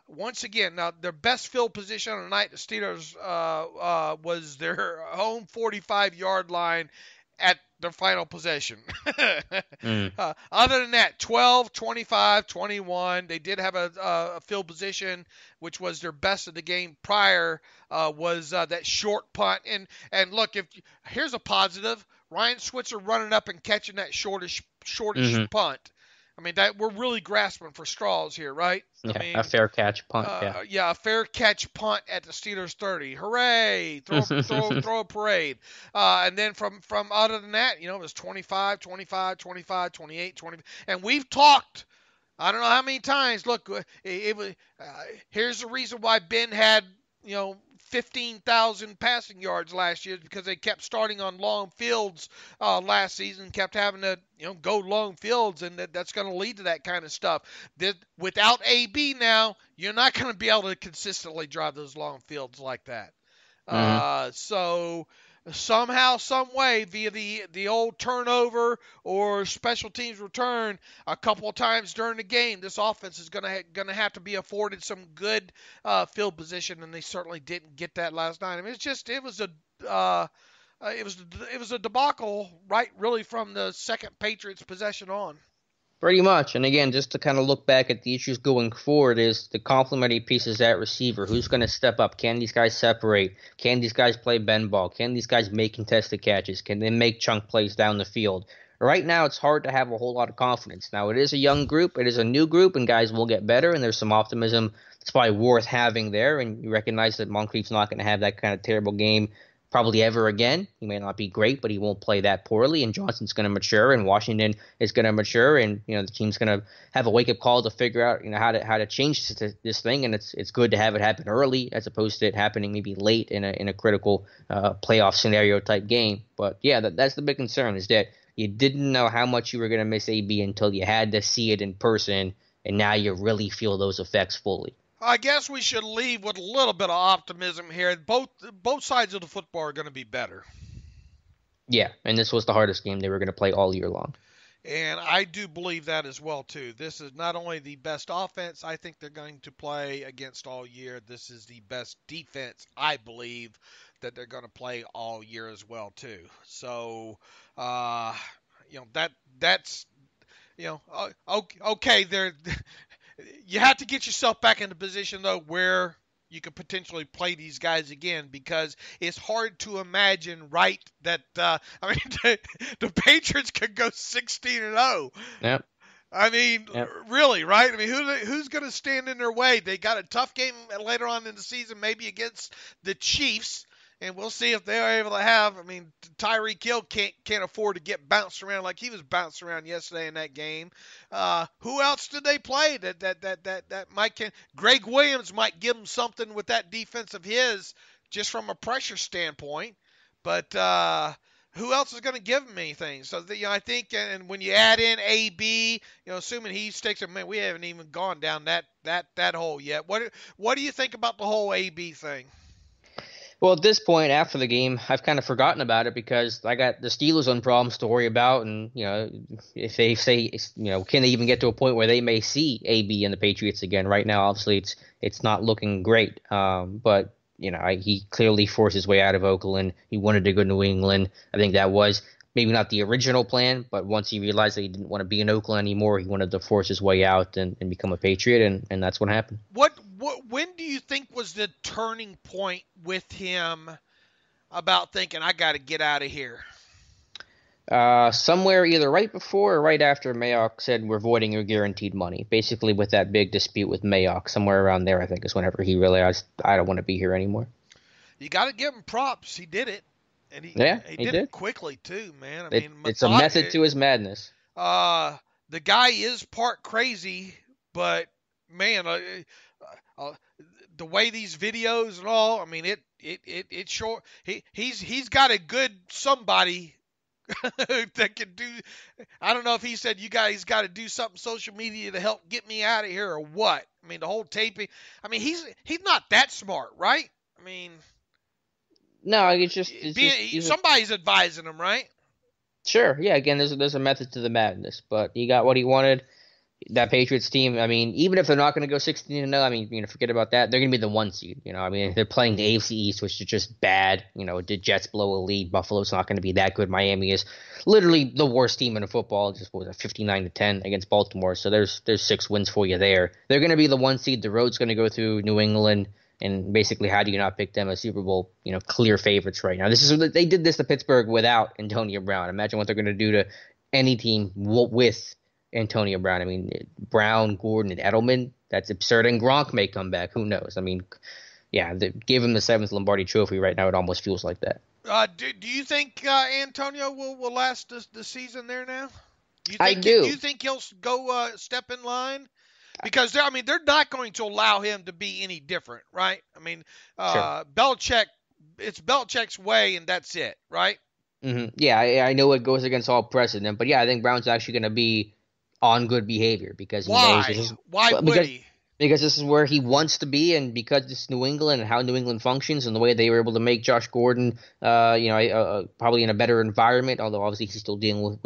once again, now their best field position on the night, the Steelers, was their home 45-yard line at their final possession. Other than that, 12, 25, 21. They did have a field position, which was their best of the game prior, was that short punt. And look, here's a positive. Ryan Switzer running up and catching that shortish punt. That we're really grasping for straws here, right? Yeah, a fair catch punt. A fair catch punt at the Steelers 30. Hooray! Throw a parade. And then from other than that, it was 25, 25, 25, 28, 20. And we've talked, I don't know how many times. Look, it was. Here's the reason why Ben had 15,000 passing yards last year, because they kept starting on long fields last season, kept having to go long fields, and that's going to lead to that kind of stuff. Without AB now, you're not going to be able to consistently drive those long fields like that. So somehow, some way, via the old turnover or special teams return a couple of times during the game, this offense is gonna have to be afforded some good field position, and they certainly didn't get that last night. It was a debacle, right? Really, from the second Patriots possession on. Pretty much. And again, just to kind of look back at the issues going forward, is the complementary pieces at receiver. Who's going to step up? Can these guys separate? Can these guys play bend ball? Can these guys make contested catches? Can they make chunk plays down the field? Right now, it's hard to have a whole lot of confidence. Now, it is a young group. It is a new group, and guys will get better, and there's some optimism that's probably worth having there. And you recognize that Moncrief's not going to have that kind of terrible game probably ever again. He may not be great, but he won't play that poorly, and Johnson's going to mature, and Washington is going to mature, and the team's going to have a wake-up call to figure out how to change this thing, and it's good to have it happen early as opposed to it happening maybe late in a critical playoff scenario type game. But yeah, that's the big concern, is that you didn't know how much you were going to miss AB until you had to see it in person, and now you really feel those effects fully. I guess we should leave with a little bit of optimism here. Both sides of the football are going to be better. Yeah, and this was the hardest game they were going to play all year long. And I do believe that as well, too. This is not only the best offense I think they're going to play against all year, this is the best defense I believe that they're going to play all year as well, too. So, that's okay. You have to get yourself back into position, though, where you could potentially play these guys again, because it's hard to imagine, right, that the Patriots could go 16-0. Yep. I mean, Yep. really, right? I mean, who's going to stand in their way? They got a tough game later on in the season, maybe against the Chiefs, and we'll see if they're able to have. I mean, Tyreek Hill can't afford to get bounced around like he was bounced around yesterday in that game. Who else did they play that might can? Greg Williams might give them something with that defense of his, just from a pressure standpoint, but. Who else is going to give him anything? So, I think, and when you add in AB, assuming he sticks, man, we haven't even gone down that hole yet. What do you think about the whole AB thing? Well, at this point, after the game, I've kind of forgotten about it because I got the Steelers on problems to worry about, and if they say, can they even get to a point where they may see AB and the Patriots again? Right now, obviously, it's not looking great, but. He clearly forced his way out of Oakland. He wanted to go to New England. I think that was maybe not the original plan, but once he realized that he didn't want to be in Oakland anymore, he wanted to force his way out and become a Patriot, and that's what happened. When do you think was the turning point with him about thinking, I got to get out of here? Somewhere either right before or right after Mayock said we're voiding your guaranteed money. Basically with that big dispute with Mayock, somewhere around there I think is whenever he realized I don't want to be here anymore. You got to give him props. He did it. And he did it quickly too, man. It's a method to his madness. The guy is part crazy, but man, the way these videos and all, I mean, it sure he's got a good somebody that can do. I don't know if he said you guys got to do something social media to help get me out of here or what. I mean, the whole taping. I mean, he's not that smart, right? I mean, no, it's just somebody's advising him, right? Sure, yeah. Again, there's a method to the madness, but he got what he wanted. That Patriots team, I mean, even if they're not going to go 16-0, I mean, forget about that. They're going to be the 1 seed. I mean, they're playing the AFC East, which is just bad. Did Jets blow a lead? Buffalo's not going to be that good. Miami is literally the worst team in football. Just 59-10 against Baltimore. So there's 6 wins for you there. They're going to be the 1 seed. The road's going to go through New England, and basically, how do you not pick them as Super Bowl, clear favorites right now? They did this to Pittsburgh without Antonio Brown. Imagine what they're going to do to any team with Antonio Brown. I mean, Brown, Gordon, and Edelman, that's absurd. And Gronk may come back. Who knows? I mean, yeah, give him the 7th Lombardi trophy right now. It almost feels like that. Do you think Antonio will last the season there now? I do. Do you think he'll go step in line? Because they're not going to allow him to be any different, right? I mean, Sure. Belichick, it's Belichick's way, and that's it, right? Mm-hmm. Yeah, I know it goes against all precedent, but yeah, I think Brown's actually going to be on good behavior because he knows this is, Why would he? Because this is where he wants to be, and because it's New England and how New England functions and the way they were able to make Josh Gordon, probably in a better environment. Although obviously he's still dealing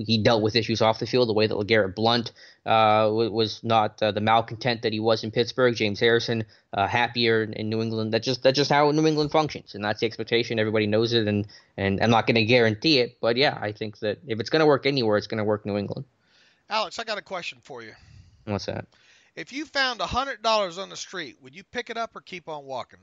he dealt with issues off the field, the way that LeGarrette Blount was not the malcontent that he was in Pittsburgh. James Harrison happier in New England. That's just how New England functions, and that's the expectation. Everybody knows it, and I'm not going to guarantee it, but yeah, I think that if it's going to work anywhere, it's going to work New England. Alex, I got a question for you. What's that? If you found $100 on the street, would you pick it up or keep on walking?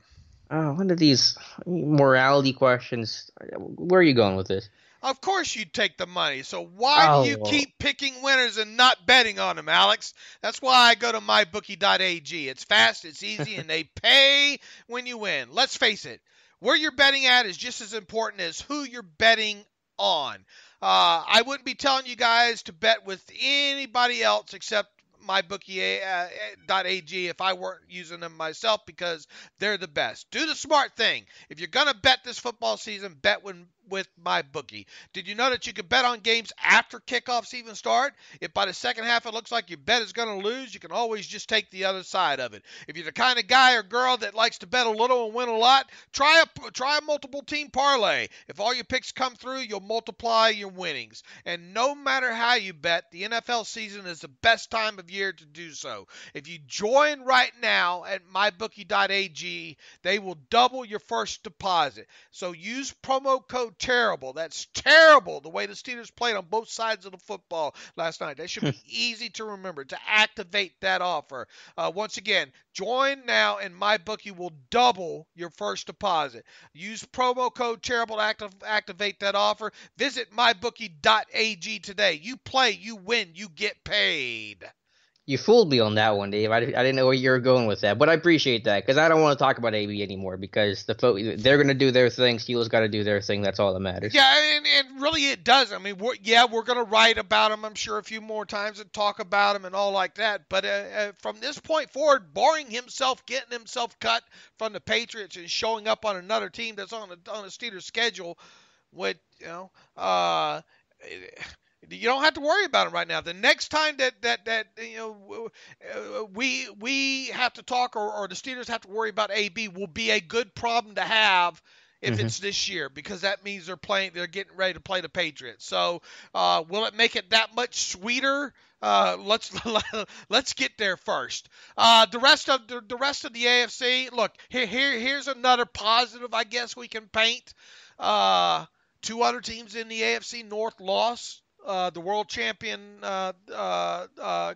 Oh, one of these morality questions. Where are you going with this? Of course you'd take the money. So why do you keep picking winners and not betting on them, Alex? That's why I go to mybookie.ag. It's fast, it's easy, and they pay when you win. Let's face it. Where you're betting at is just as important as who you're betting on. I wouldn't be telling you guys to bet with anybody else except mybookie.ag if I weren't using them myself, because they're the best. Do the smart thing. If you're going to bet this football season, bet with MyBookie. Did you know that you can bet on games after kickoffs even start? If by the second half it looks like your bet is going to lose, you can always just take the other side of it. If you're the kind of guy or girl that likes to bet a little and win a lot, try a multiple team parlay. If all your picks come through, you'll multiply your winnings. And no matter how you bet, the NFL season is the best time of year to do so. If you join right now at mybookie.ag, they will double your first deposit. So use promo code terrible. That's terrible, the way the Steelers played on both sides of the football last night. That should be easy to remember, to activate that offer. Once again, join now, and MyBookie will double your first deposit. Use promo code terrible to activate that offer. Visit mybookie.ag today. You play, you win, you get paid. You fooled me on that one, Dave. I didn't know where you were going with that, but I appreciate that because I don't want to talk about AB anymore because they're going to do their thing. Steelers got to do their thing. That's all that matters. Yeah, and really it does. I mean, we're going to write about him, I'm sure, a few more times and talk about him and all like that. But from this point forward, barring himself getting himself cut from the Patriots and showing up on another team that's on a Steelers schedule, with you don't have to worry about him right now. The next time that we have to talk or the Steelers have to worry about AB will be a good problem to have if it's this year, because that means they're getting ready to play the Patriots. So will it make it that much sweeter? Let's get there first. The rest of the AFC. Look, here's another positive I guess we can paint. Two other teams in the AFC North lost. The world champion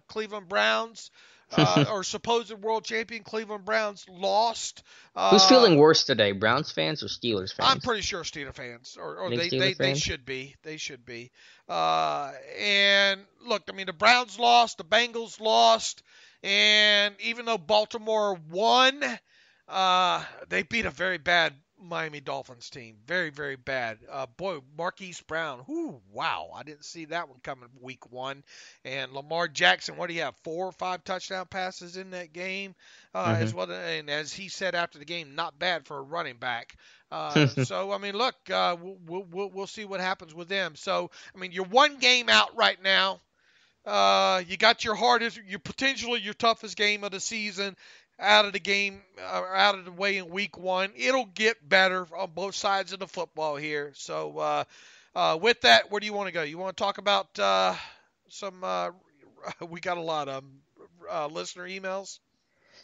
Cleveland Browns, or supposed world champion Cleveland Browns, lost. Who's feeling worse today, Browns fans or Steelers fans? I'm pretty sure Steelers fans, or they should be. They should be. And look, I mean, the Browns lost, the Bengals lost, and even though Baltimore won, they beat a very bad Miami Dolphins team. Very, very bad. Boy, Marquise Brown. Whoo, wow. I didn't see that one coming week one. And Lamar Jackson, what do you have, 4 or 5 touchdown passes in that game? As well, and as he said after the game, not bad for a running back. So, I mean, look, we'll see what happens with them. So, I mean, you're one game out right now. You got your potentially your toughest game of the season out of the way in week one. It'll get better on both sides of the football here. So with that, where do you want to go? You want to talk about we got a lot of listener emails?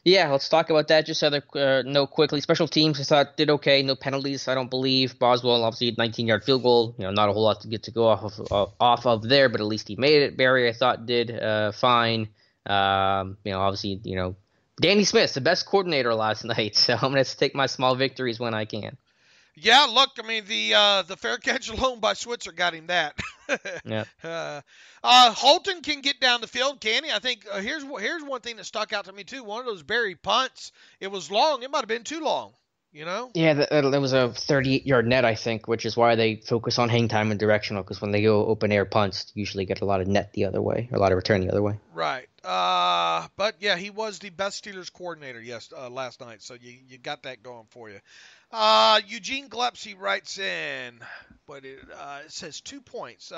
Yeah, let's talk about that. Just other note quickly. Special teams, I thought did okay. No penalties, I don't believe. Boswell, obviously, 19-yard field goal. Not a whole lot to get to go off of there, but at least he made it. Barry, I thought, did fine. Obviously, Danny Smith, the best coordinator last night, so I'm going to take my small victories when I can. Yeah, look, I mean, the fair catch alone by Switzer got him that. Yeah. Holton can get down the field, can he? I think here's one thing that stuck out to me, too. One of those Barry punts, it was long. It might have been too long, Yeah, that was a 38-yard net, I think, which is why they focus on hang time and directional, because when they go open-air punts, you usually get a lot of net the other way, or a lot of return the other way. Right. But, yeah, he was the best Steelers coordinator last night, so you got that going for you. Eugene Glepsy writes in, but it says 2 points.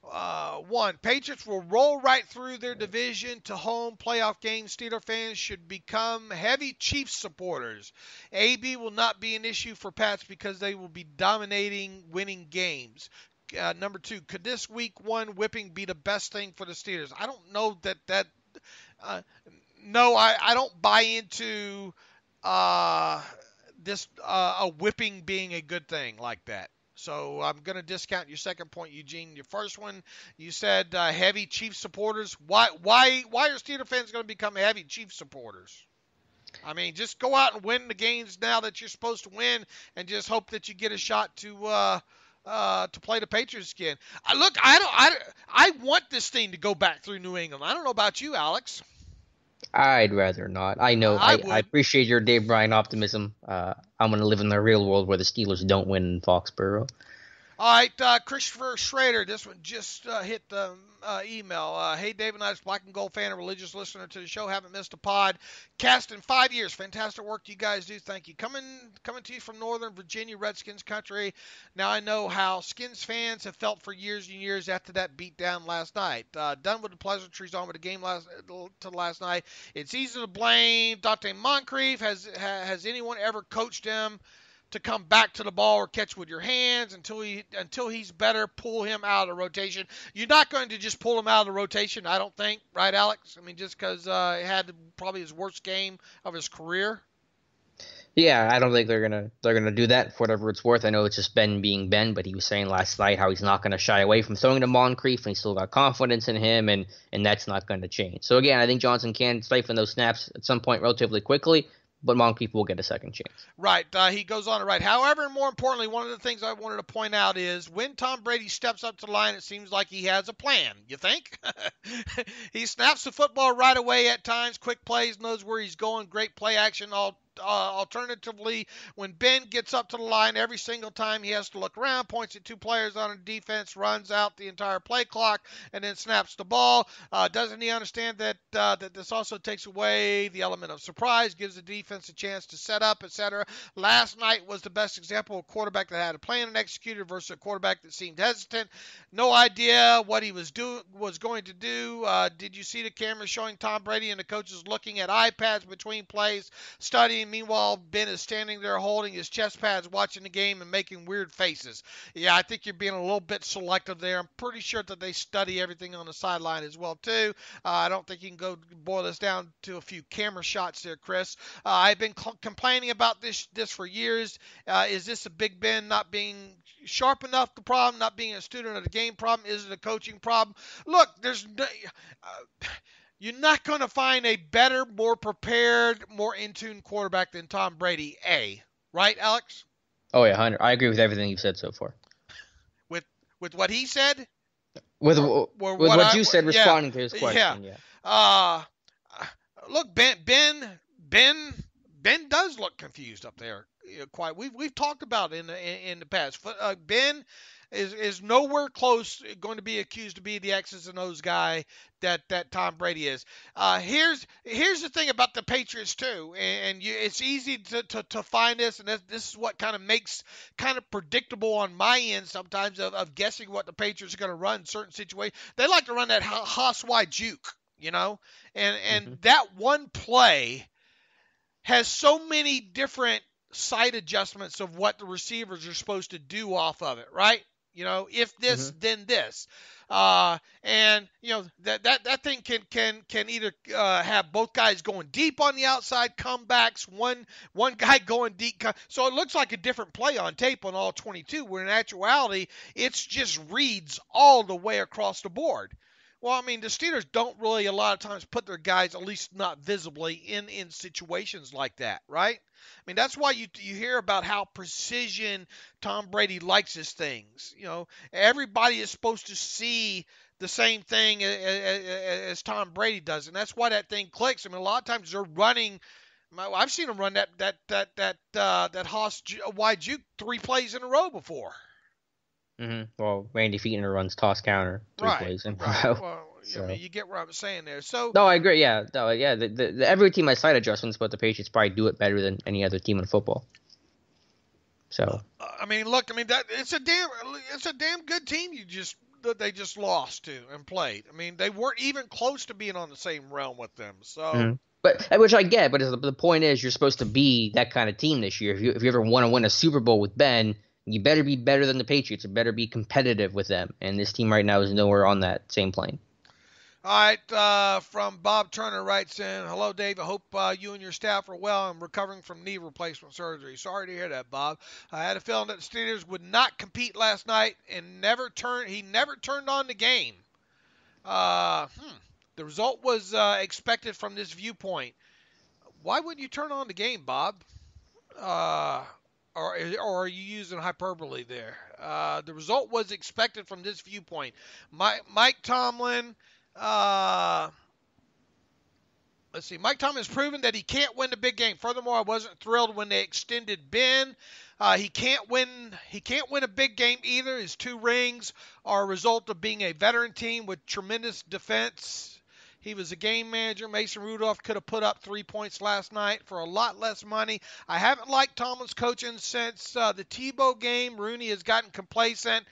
1, Patriots will roll right through their division to home playoff games. Steeler fans should become heavy Chiefs supporters. AB will not be an issue for Pats because they will be dominating, winning games. Number 2, could this week 1 whipping be the best thing for the Steelers? I don't know that no, I don't buy into this a whipping being a good thing like that. So I'm going to discount your second point, Eugene. Your first one, you said heavy Chiefs supporters. Why are Steelers fans going to become heavy Chiefs supporters? I mean, just go out and win the games now that you're supposed to win, and just hope that you get a shot to play the Patriots again. Look, I want this thing to go back through New England. I don't know about you, Alex. I'd rather not. I know. I appreciate your Dave Bryan optimism. I'm going to live in the real world where the Steelers don't win in Foxborough. All right, Christopher Schrader, this one just hit the email. Hey, Dave and I, black and gold fan and religious listener to the show. Haven't missed a pod. Cast in 5 years. Fantastic work you guys do. Thank you. Coming to you from Northern Virginia, Redskins country. Now I know how Skins fans have felt for years and years after that beatdown last night. Done with the pleasantries on with the game last night. It's easy to blame Dante Moncrief. Has anyone ever coached him to come back to the ball or catch with your hands until he's better? Pull him out of the rotation. You're not going to just pull him out of the rotation, I don't think, right, Alex? I mean, just because he had probably his worst game of his career. Yeah, I don't think they're gonna do that for whatever it's worth. I know it's just Ben being Ben, but he was saying last night how he's not gonna shy away from throwing to Moncrief, and he's still got confidence in him, and that's not gonna change. So again, I think Johnson can siphon those snaps at some point relatively quickly, but Moncrief will get a second chance. Right. He goes on to write, however, more importantly, one of the things I wanted to point out is when Tom Brady steps up to the line, it seems like he has a plan. You think? He snaps the football right away at times, quick plays, knows where he's going, great play action, alternatively, when Ben gets up to the line, every single time he has to look around, points at two players on a defense, runs out the entire play clock, and then snaps the ball. Doesn't he understand that this also takes away the element of surprise, gives the defense a chance to set up, etc. Last night was the best example of a quarterback that had a plan and executed versus a quarterback that seemed hesitant. No idea what he was going to do. Did you see the camera showing Tom Brady and the coaches looking at iPads between plays, studying? Meanwhile, Ben is standing there holding his chest pads, watching the game and making weird faces. Yeah, I think you're being a little bit selective there. I'm pretty sure that they study everything on the sideline as well, too. I don't think you can go boil this down to a few camera shots there, Chris. I've been complaining about this for years. Is this a Big Ben not being sharp enough the problem, not being a student of the game problem? Is it a coaching problem? Look, you're not going to find a better, more prepared, more in-tune quarterback than Tom Brady, right, Alex? Oh, yeah, 100. I agree with everything you've said so far. With what he said? With what you said, responding to his question, yeah. Look, Ben does look confused up there. Quite. We've talked about it in the past. Ben is nowhere close going to be accused to be the X's and O's guy that Tom Brady is. Here's the thing about the Patriots too, and it's easy to find this, and this is what kind of makes kind of predictable on my end sometimes of guessing what the Patriots are going to run in certain situations. They like to run that Haas wide juke, and that one play has so many different side adjustments of what the receivers are supposed to do off of it, right? If this, then this. And that thing can either have both guys going deep on the outside, comebacks, one guy going deep. So it looks like a different play on tape on all 22, where in actuality, it's just reads all the way across the board. Well, I mean, the Steelers don't really a lot of times put their guys, at least not visibly, in situations like that, right? I mean, that's why you hear about how precision Tom Brady likes his things. Everybody is supposed to see the same thing as Tom Brady does, and that's why that thing clicks. I mean, a lot of times they're running. I've seen them run that Haas wide juke 3 plays in a row before. Well, Randy Fichtner runs toss counter 3 plays in a row. Well, so. You get what I'm saying there. So no, I agree. Yeah, every team has side adjustments, but the Patriots probably do it better than any other team in football. So I mean, look, it's a damn good team they just lost to and played. I mean, they weren't even close to being on the same realm with them. So. But which I get, but the point is, you're supposed to be that kind of team this year. If you ever want to win a Super Bowl with Ben, you better be better than the Patriots. You better be competitive with them. And this team right now is nowhere on that same plane. All right, from Bob Turner writes in, hello, Dave. I hope you and your staff are well. I'm recovering from knee replacement surgery. Sorry to hear that, Bob. I had a feeling that the Steelers would not compete last night and he never turned on the game. The result was expected from this viewpoint. Why wouldn't you turn on the game, Bob? Or are you using hyperbole there? The result was expected from this viewpoint. Mike Tomlin, let's see. Mike Tomlin has proven that he can't win the big game. Furthermore, I wasn't thrilled when they extended Ben. He can't win a big game either. His 2 rings are a result of being a veteran team with tremendous defense. He was a game manager. Mason Rudolph could have put up 3 points last night for a lot less money. I haven't liked Tomlin's coaching since the Tebow game. Rooney has gotten complacent.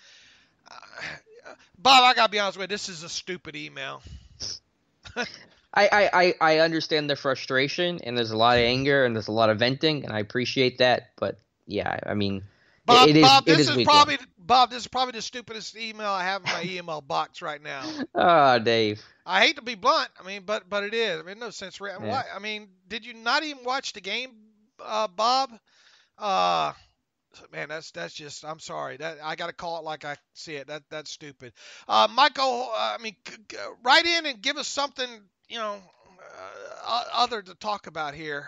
Bob, I got to be honest with you. This is a stupid email. I understand the frustration, and there's a lot of anger, and there's a lot of venting, and I appreciate that. But, yeah, I mean, Bob, this is probably the stupidest email I have in my email box right now. Oh, Dave. I hate to be blunt. I mean, but it is. I mean, no sense. Why? I mean, did you not even watch the game, Bob. Uh, Man, that's just. I'm sorry. That I got to call it like I see it. That's stupid. Michael, write in and give us something. Other to talk about here.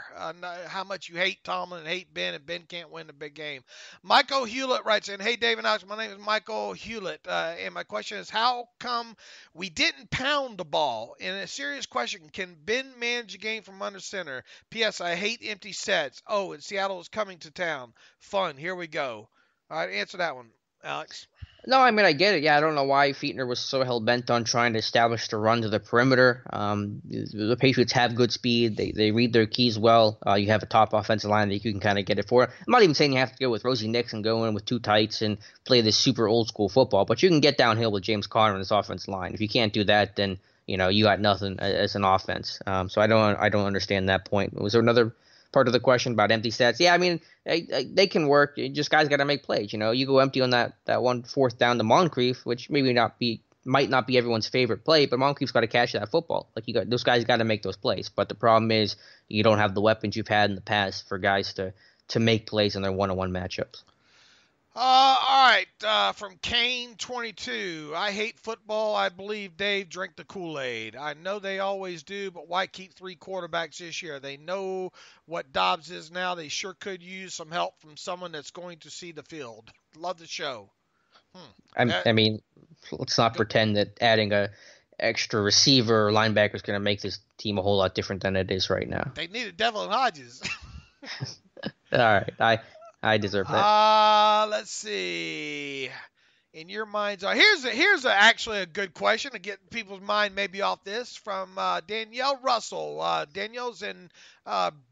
How much you hate Tomlin and hate Ben, and Ben can't win the big game. Michael Hewlett writes in, "Hey Dave and Alex, my name is Michael Hewlett, and my question is, how come we didn't pound the ball? And a serious question: can Ben manage a game from under center? P.S. I hate empty sets. Oh, and Seattle is coming to town. Fun. Here we go. All right, answer that one, Alex." No, I mean, I get it. Yeah, I don't know why Fichtner was so hell-bent on trying to establish the run to the perimeter. The Patriots have good speed. They read their keys well. You have a top offensive line that you can kind of get it for. I'm not even saying you have to go with Rosie Nix and go in with two tights and play this super old-school football, but you can get downhill with James Conner in this offensive line. If you can't do that, then you got nothing as an offense. So I don't understand that point. Was there another part of the question about empty stats? Yeah, I mean, they can work. Just guys got to make plays. You go empty on that one fourth down to Moncrief, which might not be everyone's favorite play, but Moncrief's got to catch that football. Like those guys got to make those plays. But the problem is you don't have the weapons you've had in the past for guys to make plays in their one-on-one matchups. All right, from Kane22. I hate football. I believe Dave drank the Kool-Aid. I know they always do, but why keep three quarterbacks this year? They know what Dobbs is now. They sure could use some help from someone that's going to see the field. Love the show. I mean, let's not pretend that adding a extra receiver or linebacker is going to make this team a whole lot different than it is right now. They needed Devlin Hodges. All right, I deserve that. Let's see. In your mind's eye, here's actually a good question to get people's mind maybe off this from Danielle Russell. Danielle's in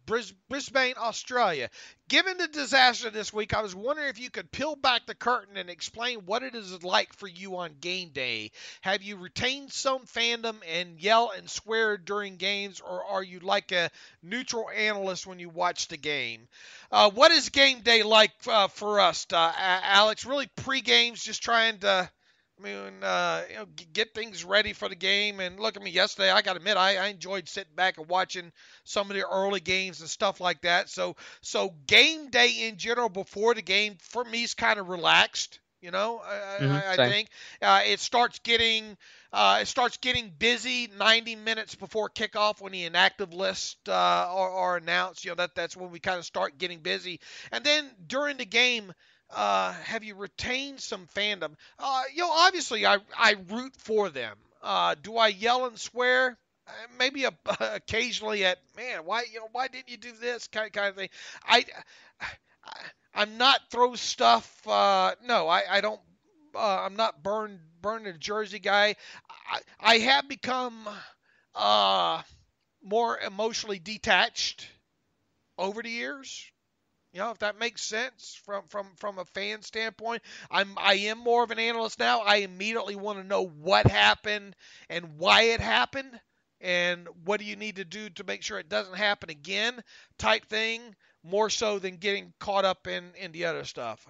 Brisbane, Australia. Given the disaster this week, I was wondering if you could peel back the curtain and explain what it is like for you on game day. Have you retained some fandom and yell and swear during games, or are you like a neutral analyst when you watch the game? What is game day like for us, Alex? Really pre-games, just trying to get things ready for the game. And look, yesterday, I got to admit, I enjoyed sitting back and watching some of the early games and stuff like that. So game day in general before the game for me is kind of relaxed. I think it starts getting busy 90 minutes before kickoff when the inactive lists are announced. That's when we kind of start getting busy, and then during the game. Have you retained some fandom? Obviously I root for them. Do I yell and swear? Maybe occasionally at, man, why didn't you do this kind of thing? I'm not throw stuff. No, I don't. I'm not burn a jersey guy. I have become more emotionally detached over the years. If that makes sense from a fan standpoint. I am more of an analyst now. I immediately want to know what happened and why it happened and what do you need to do to make sure it doesn't happen again type thing, more so than getting caught up in the other stuff.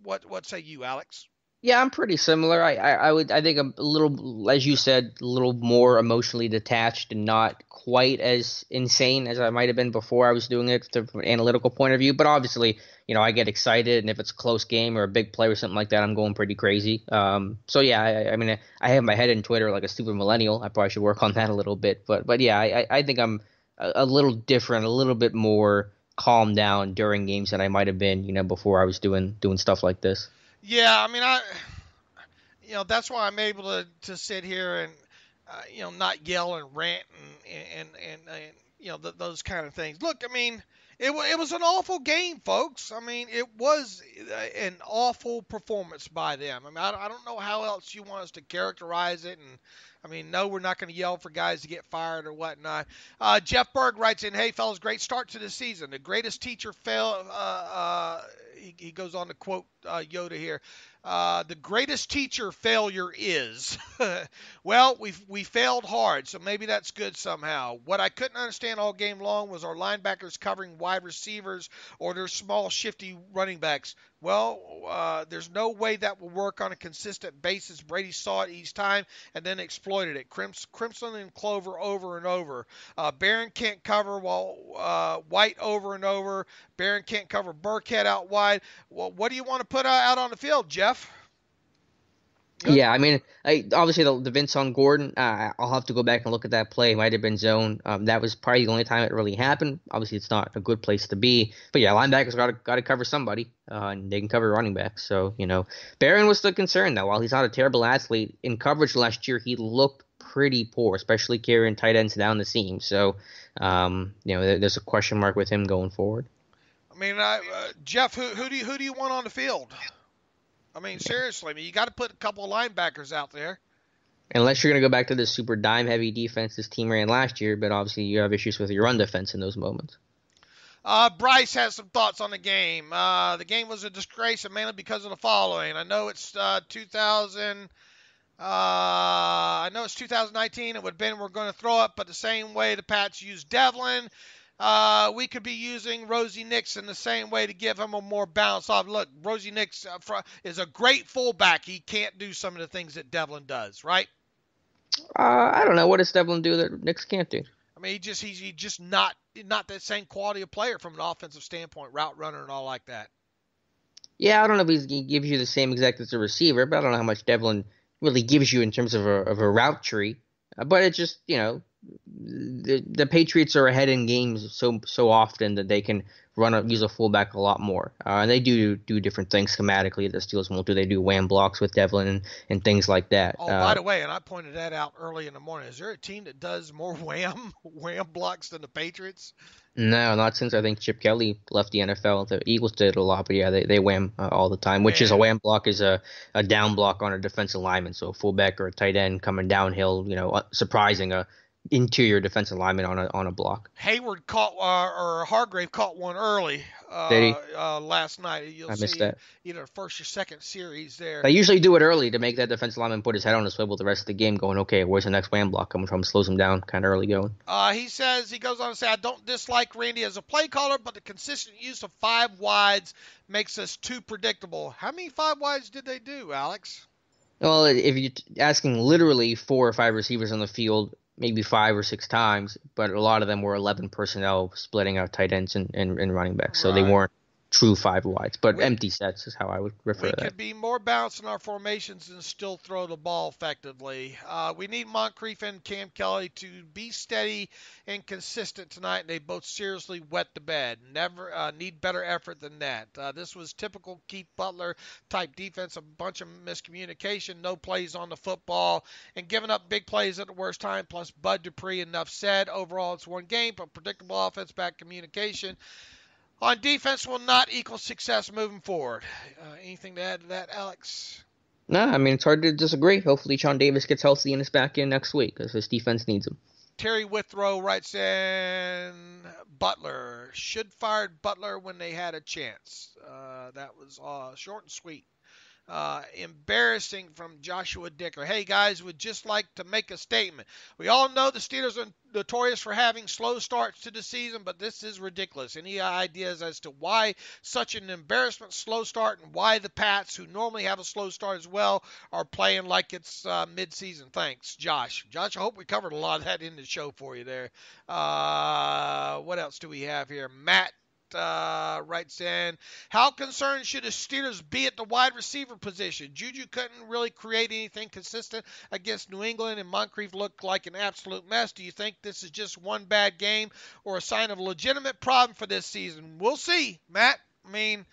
What say you, Alex? Yeah, I'm pretty similar. I think I'm a little, as you said, a little more emotionally detached and not quite as insane as I might have been before I was doing it from an analytical point of view. But obviously, I get excited, and if it's a close game or a big play or something like that, I'm going pretty crazy. So yeah, I have my head in Twitter like a stupid millennial. I probably should work on that a little bit. But yeah, I think I'm a little different, a little bit more calmed down during games than I might have been, before I was doing stuff like this. Yeah, that's why I'm able to sit here and, not yell and rant and those kind of things. Look, it was an awful game, folks. It was an awful performance by them. I don't know how else you want us to characterize it. And no, we're not going to yell for guys to get fired or whatnot. Jeff Berg writes in, "Hey, fellas, great start to the season. The greatest teacher failed." He goes on to quote Yoda here. The greatest teacher failure is. Well, we failed hard, so maybe that's good somehow. What I couldn't understand all game long was our linebackers covering wide receivers or their small, shifty running backs. Well, there's no way that will work on a consistent basis. Brady saw it each time and then exploited it. Crimson and Clover over and over. Barron can't cover while White over and over. Barron can't cover Burkhead out wide. Well, what do you want to put out on the field, Jeff? Yeah, I mean, obviously the Vince on Gordon, I'll have to go back and look at that play. It might have been zone. That was probably the only time it really happened. Obviously, it's not a good place to be. But yeah, linebackers got to cover somebody, and they can cover running backs. So, Barron was the concern, though. While he's not a terrible athlete, in coverage last year, he looked pretty poor, especially carrying tight ends down the seam. So, there's a question mark with him going forward. I mean, Jeff, who do you want on the field? I mean, seriously, you got to put a couple of linebackers out there. Unless you're going to go back to the super dime-heavy defense this team ran last year, but obviously you have issues with your run defense in those moments. Bryce has some thoughts on the game. The game was a disgrace, and mainly because of the following. I know it's 2019. It would have been we're going to throw up, but the same way the Pats used Devlin, we could be using Rosie Nix in the same way to give him a more balanced off. Look, Rosie Nix is a great fullback. He can't do some of the things that Devlin does, right? I don't know. What does Devlin do that Nix can't do? I mean, he's just not that same quality of player from an offensive standpoint, route runner and all like that. Yeah, I don't know if he gives you the same exact as a receiver, but I don't know how much Devlin really gives you in terms of a route tree. But it's just, the Patriots are ahead in games so often that they can use a fullback a lot more. And they do different things schematically that the Steelers won't do. They do wham blocks with Devlin and things like that. Oh, by the way, and I pointed that out early in the morning. Is there a team that does more wham blocks than the Patriots? No, not since I think Chip Kelly left the NFL. The Eagles did it a lot, but yeah, they wham all the time. Which is a wham block is a down block on a defensive lineman, so a fullback or a tight end coming downhill, surprising a interior defensive lineman on a block. Hayward caught or Hargrave caught one early last night. I missed that. Either first or second series there. They usually do it early to make that defensive lineman put his head on a swivel the rest of the game, going, okay, where's the next wham block coming from? Slows him down kind of early going. He goes on to say, I don't dislike Randy as a play caller, but the consistent use of 5 wides makes us too predictable. How many 5 wides did they do, Alex? Well, if you're asking literally 4 or 5 receivers on the field, maybe 5 or 6 times, but a lot of them were 11 personnel splitting out tight ends and running backs, so they weren't true 5 wides, but empty sets is how I would refer to that. We could be more balanced in our formations and still throw the ball effectively. We need Moncrief and Cam Kelly to be steady and consistent tonight, and they both seriously wet the bed. Never need better effort than that. This was typical Keith Butler type defense, a bunch of miscommunication, no plays on the football, and giving up big plays at the worst time, plus Bud Dupree. Enough said. Overall, it's one game, but predictable offense, bad communication on defense will not equal success moving forward. Anything to add to that, Alex? No, I mean, it's hard to disagree. Hopefully Sean Davis gets healthy and is back in next week because his defense needs him. Terry Withrow writes in, Butler should fired Butler when they had a chance. That was short and sweet. Embarrassing from Joshua Dicker. Hey, guys, would just like to make a statement. We all know the Steelers are notorious for having slow starts to the season, but this is ridiculous. Any ideas as to why such an embarrassment slow start and why the Pats, who normally have a slow start as well, are playing like it's mid-season? Thanks, Josh. Josh, I hope we covered a lot of that in the show for you there. What else do we have here? Matt writes in, how concerned should the Steelers be at the wide receiver position? Juju couldn't really create anything consistent against New England, and Moncrief looked like an absolute mess. Do you think this is just one bad game or a sign of a legitimate problem for this season? We'll see, Matt. I mean,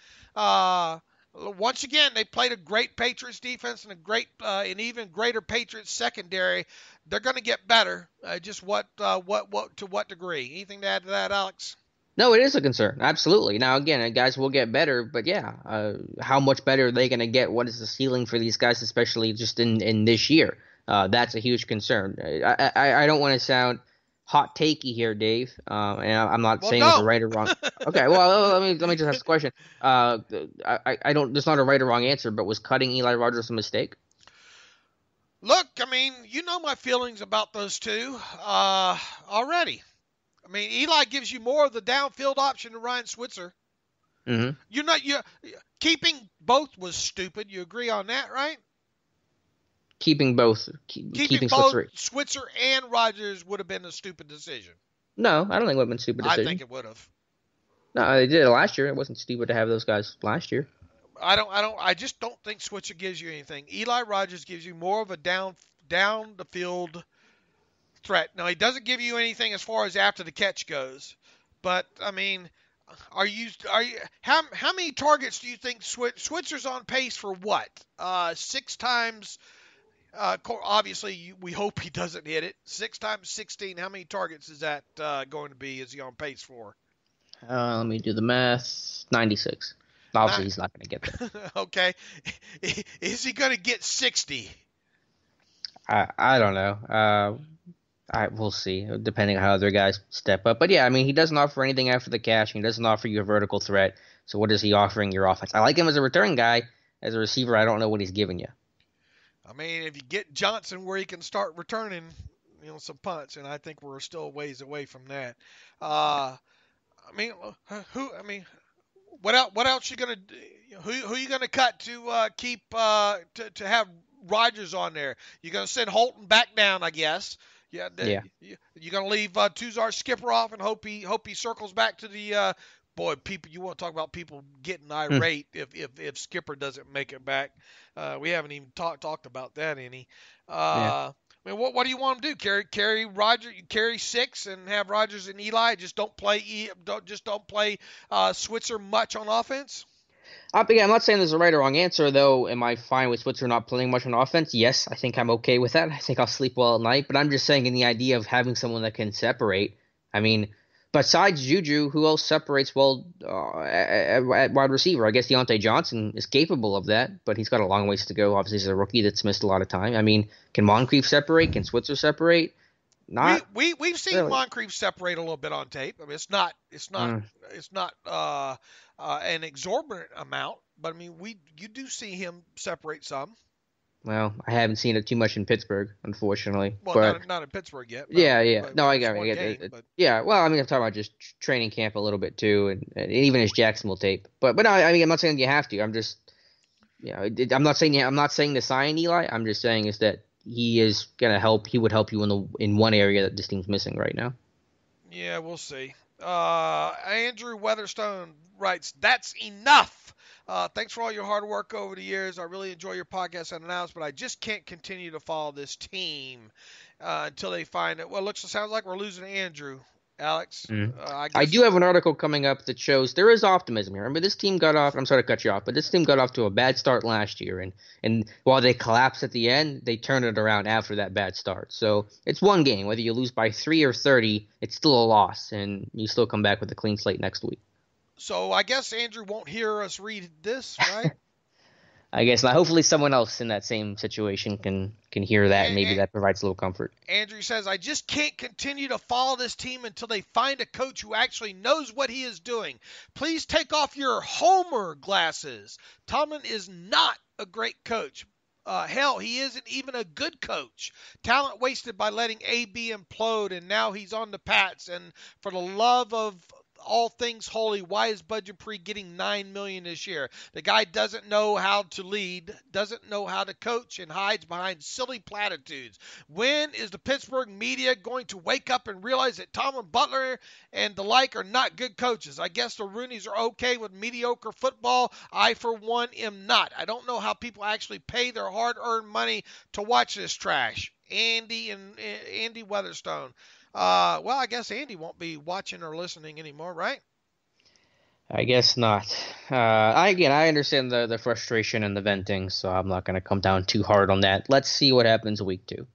once again, they played a great Patriots defense and an even greater Patriots secondary. They're going to get better. Just to what degree? Anything to add to that, Alex? No, it is a concern. Absolutely. Now, again, guys will get better, but yeah, how much better are they going to get? What is the ceiling for these guys, especially just in this year? That's a huge concern. I don't want to sound hot takey here, Dave, and I'm not saying it's a right or wrong. Okay, well, let me just ask a question. I don't. There's not a right or wrong answer, but was cutting Eli Rogers a mistake? Look, I mean, you know my feelings about those two already. I mean, Eli gives you more of the downfield option to Ryan Switzer. Mm-hmm. You keeping both was stupid. You agree on that, right? Keeping both, Keeping both Switzer. Switzer and Rodgers would have been a stupid decision. No, I don't think it would have been a stupid decision. I think it would have. No, they did it last year. It wasn't stupid to have those guys last year. I just don't think Switzer gives you anything. Eli Rogers gives you more of a down the field threat. Now, he doesn't give you anything as far as after the catch goes. But I mean, how many targets do you think Switzer's on pace for what? 6 times. Obviously, we hope he doesn't hit it. 6 times 16. How many targets is that going to be? Is he on pace for? Let me do the math. 96. Obviously, he's not going to get that. Okay. Is he going to get 60? I don't know. We'll see, depending on how other guys step up. But yeah, I mean, he doesn't offer anything after the catch. He doesn't offer you a vertical threat. So what is he offering your offense? I like him as a return guy. As a receiver, I don't know what he's giving you. I mean, if you get Johnson where he can start returning, some punts, and I think we're still a ways away from that. What else you gonna do? Who you gonna cut to keep to have Rodgers on there? You're gonna send Holton back down, I guess. Yeah. You're gonna leave Tuzar Skipper off and hope he circles back to the. Boy, people, you want to talk about people getting irate if Skipper doesn't make it back. We haven't even talked about that any. I mean, what do you want him to do? Carry Rodgers, carry 6 and have Rodgers and Eli. Just don't play Switzer much on offense. Yeah, I'm not saying there's a right or wrong answer, though. Am I fine with Switzer not playing much on offense? Yes, I think I'm okay with that. I think I'll sleep well at night. But I'm just saying in the idea of having someone that can separate. I mean, besides Juju, who else separates well at wide receiver? I guess Deontay Johnson is capable of that, but he's got a long ways to go. Obviously, he's a rookie that's missed a lot of time. I mean, can Moncrief separate? Can Switzer separate? Not. We've seen really. Moncrief separate a little bit on tape. I mean, it's not an exorbitant amount, but I mean, you do see him separate some. Well, I haven't seen it too much in Pittsburgh, unfortunately. Well, but, not in Pittsburgh yet. Yeah. No, I got it. Yeah, well, I mean, I'm talking about just training camp a little bit too, and even his Jacksonville tape. But no, I mean, I'm not saying you have to. I'm just, I'm not saying to sign Eli. I'm just saying is that he is gonna help. He would help you in one area that this team's missing right now. Yeah, we'll see. Andrew Weatherstone writes, "That's enough. Thanks for all your hard work over the years. I really enjoy your podcast and announcements, but I just can't continue to follow this team until they find it." Well, sounds like we're losing Andrew, Alex. I do have an article coming up that shows there is optimism here. I mean, this team got off. I'm sorry to cut you off, but this team got off to a bad start last year, and while they collapsed at the end, they turned it around after that bad start. So it's one game. Whether you lose by 3 or 30, it's still a loss, and you still come back with a clean slate next week. So I guess Andrew won't hear us read this, right? I guess not. Hopefully someone else in that same situation can hear that, and maybe that provides a little comfort. Andrew says, "I just can't continue to follow this team until they find a coach who actually knows what he is doing. Please take off your Homer glasses. Tomlin is not a great coach. Hell, he isn't even a good coach. Talent wasted by letting AB implode, and now he's on the Pats. And for the love of all things holy, why is Bud Dupree getting $9 million this year? The guy doesn't know how to lead, doesn't know how to coach, and hides behind silly platitudes. When is the Pittsburgh media going to wake up and realize that Tomlin, Butler, and the like are not good coaches? I guess the Rooneys are okay with mediocre football. I, for one, am not. I don't know how people actually pay their hard-earned money to watch this trash." Andy Weatherstone. Well, I guess Andy won't be watching or listening anymore, right? I guess not. I understand the frustration and the venting, so I'm not going to come down too hard on that. Let's see what happens week 2.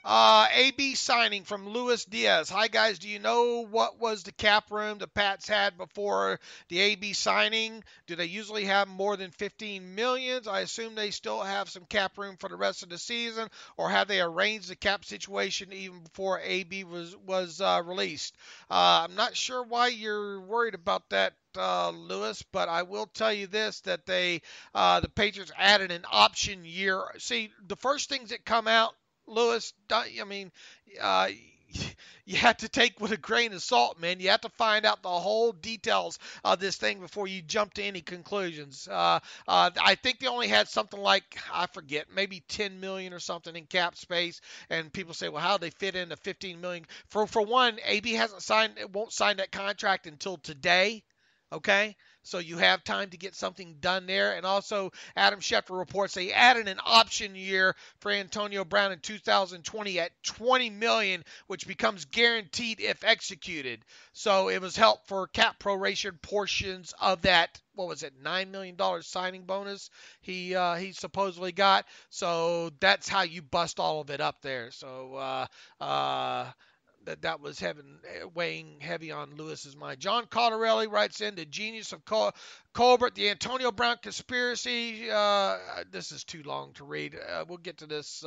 AB signing from Luis Diaz. Hi, guys. Do you know what was the cap room the Pats had before the AB signing? Do they usually have more than $15 million? I assume they still have some cap room for the rest of the season, or have they arranged the cap situation even before AB was released? I'm not sure why you're worried about that, Lewis, but I will tell you this, that the Patriots added an option year. See, the first things that come out, Lewis, I mean, you have to take with a grain of salt, man. You have to find out the whole details of this thing before you jump to any conclusions. I think they only had something like, I forget, maybe 10 million or something in cap space. And people say, well, how do they fit into 15 million? For one, AB won't sign that contract until today. Okay, so you have time to get something done there. And also, Adam Schefter reports they added an option year for Antonio Brown in 2020 at 20 million, which becomes guaranteed if executed. So it was help for cap proration portions of that. What was it, $9 million signing bonus he supposedly got. So that's how you bust all of it up there. So that was weighing heavy on Lewis's mind. John Cottarelli writes in, the genius of Colbert, the Antonio Brown conspiracy. This is too long to read. We'll get to this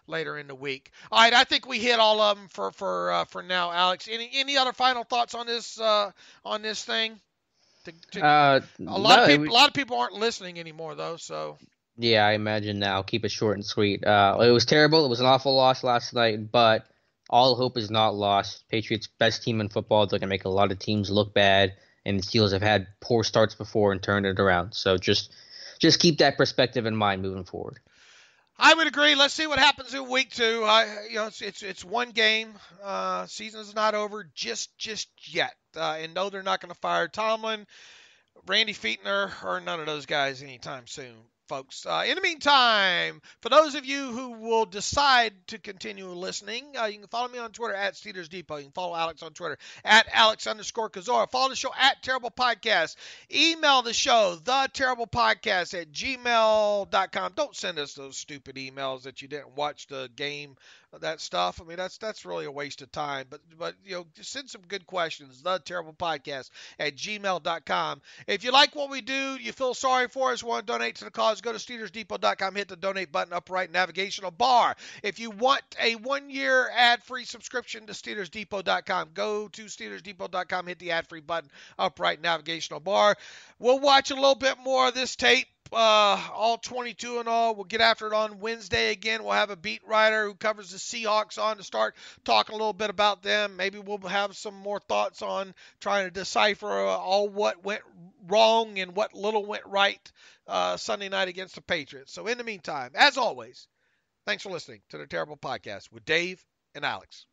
later in the week. All right, I think we hit all of them for now, Alex. Any other final thoughts on this thing? A lot of people aren't listening anymore, though. So yeah, I imagine now. I'll keep it short and sweet. It was terrible. It was an awful loss last night, but all hope is not lost. Patriots, best team in football. They're going to make a lot of teams look bad, and the Steelers have had poor starts before and turned it around. So just keep that perspective in mind moving forward. I would agree. Let's see what happens in week 2. It's one game. Season is not over just yet. And no, they're not going to fire Tomlin, Randy Fichtner, or none of those guys anytime soon, folks. In the meantime, for those of you who will decide to continue listening, you can follow me on Twitter at Steelers Depot. You can follow Alex on Twitter at Alex_Kozora. Follow the show at Terrible Podcast. Email the show, theterriblepodcast at gmail.com. Don't send us those stupid emails that you didn't watch the game, that stuff. I mean, that's really a waste of time. But just send some good questions. Theterriblepodcast at gmail.com. If you like what we do, you feel sorry for us, want to donate to the cause, go to SteelersDepot.com, hit the donate button up right navigational bar. If you want a 1-year ad-free subscription to SteelersDepot.com, go to SteelersDepot.com, hit the ad-free button up right navigational bar. We'll watch a little bit more of this tape. All 22 and all. We'll get after it on Wednesday again. We'll have a beat writer who covers the Seahawks on to start talking a little bit about them. Maybe we'll have some more thoughts on trying to decipher all what went wrong and what little went right Sunday night against the Patriots. So in the meantime, as always, thanks for listening to the Terrible Podcast with Dave and Alex.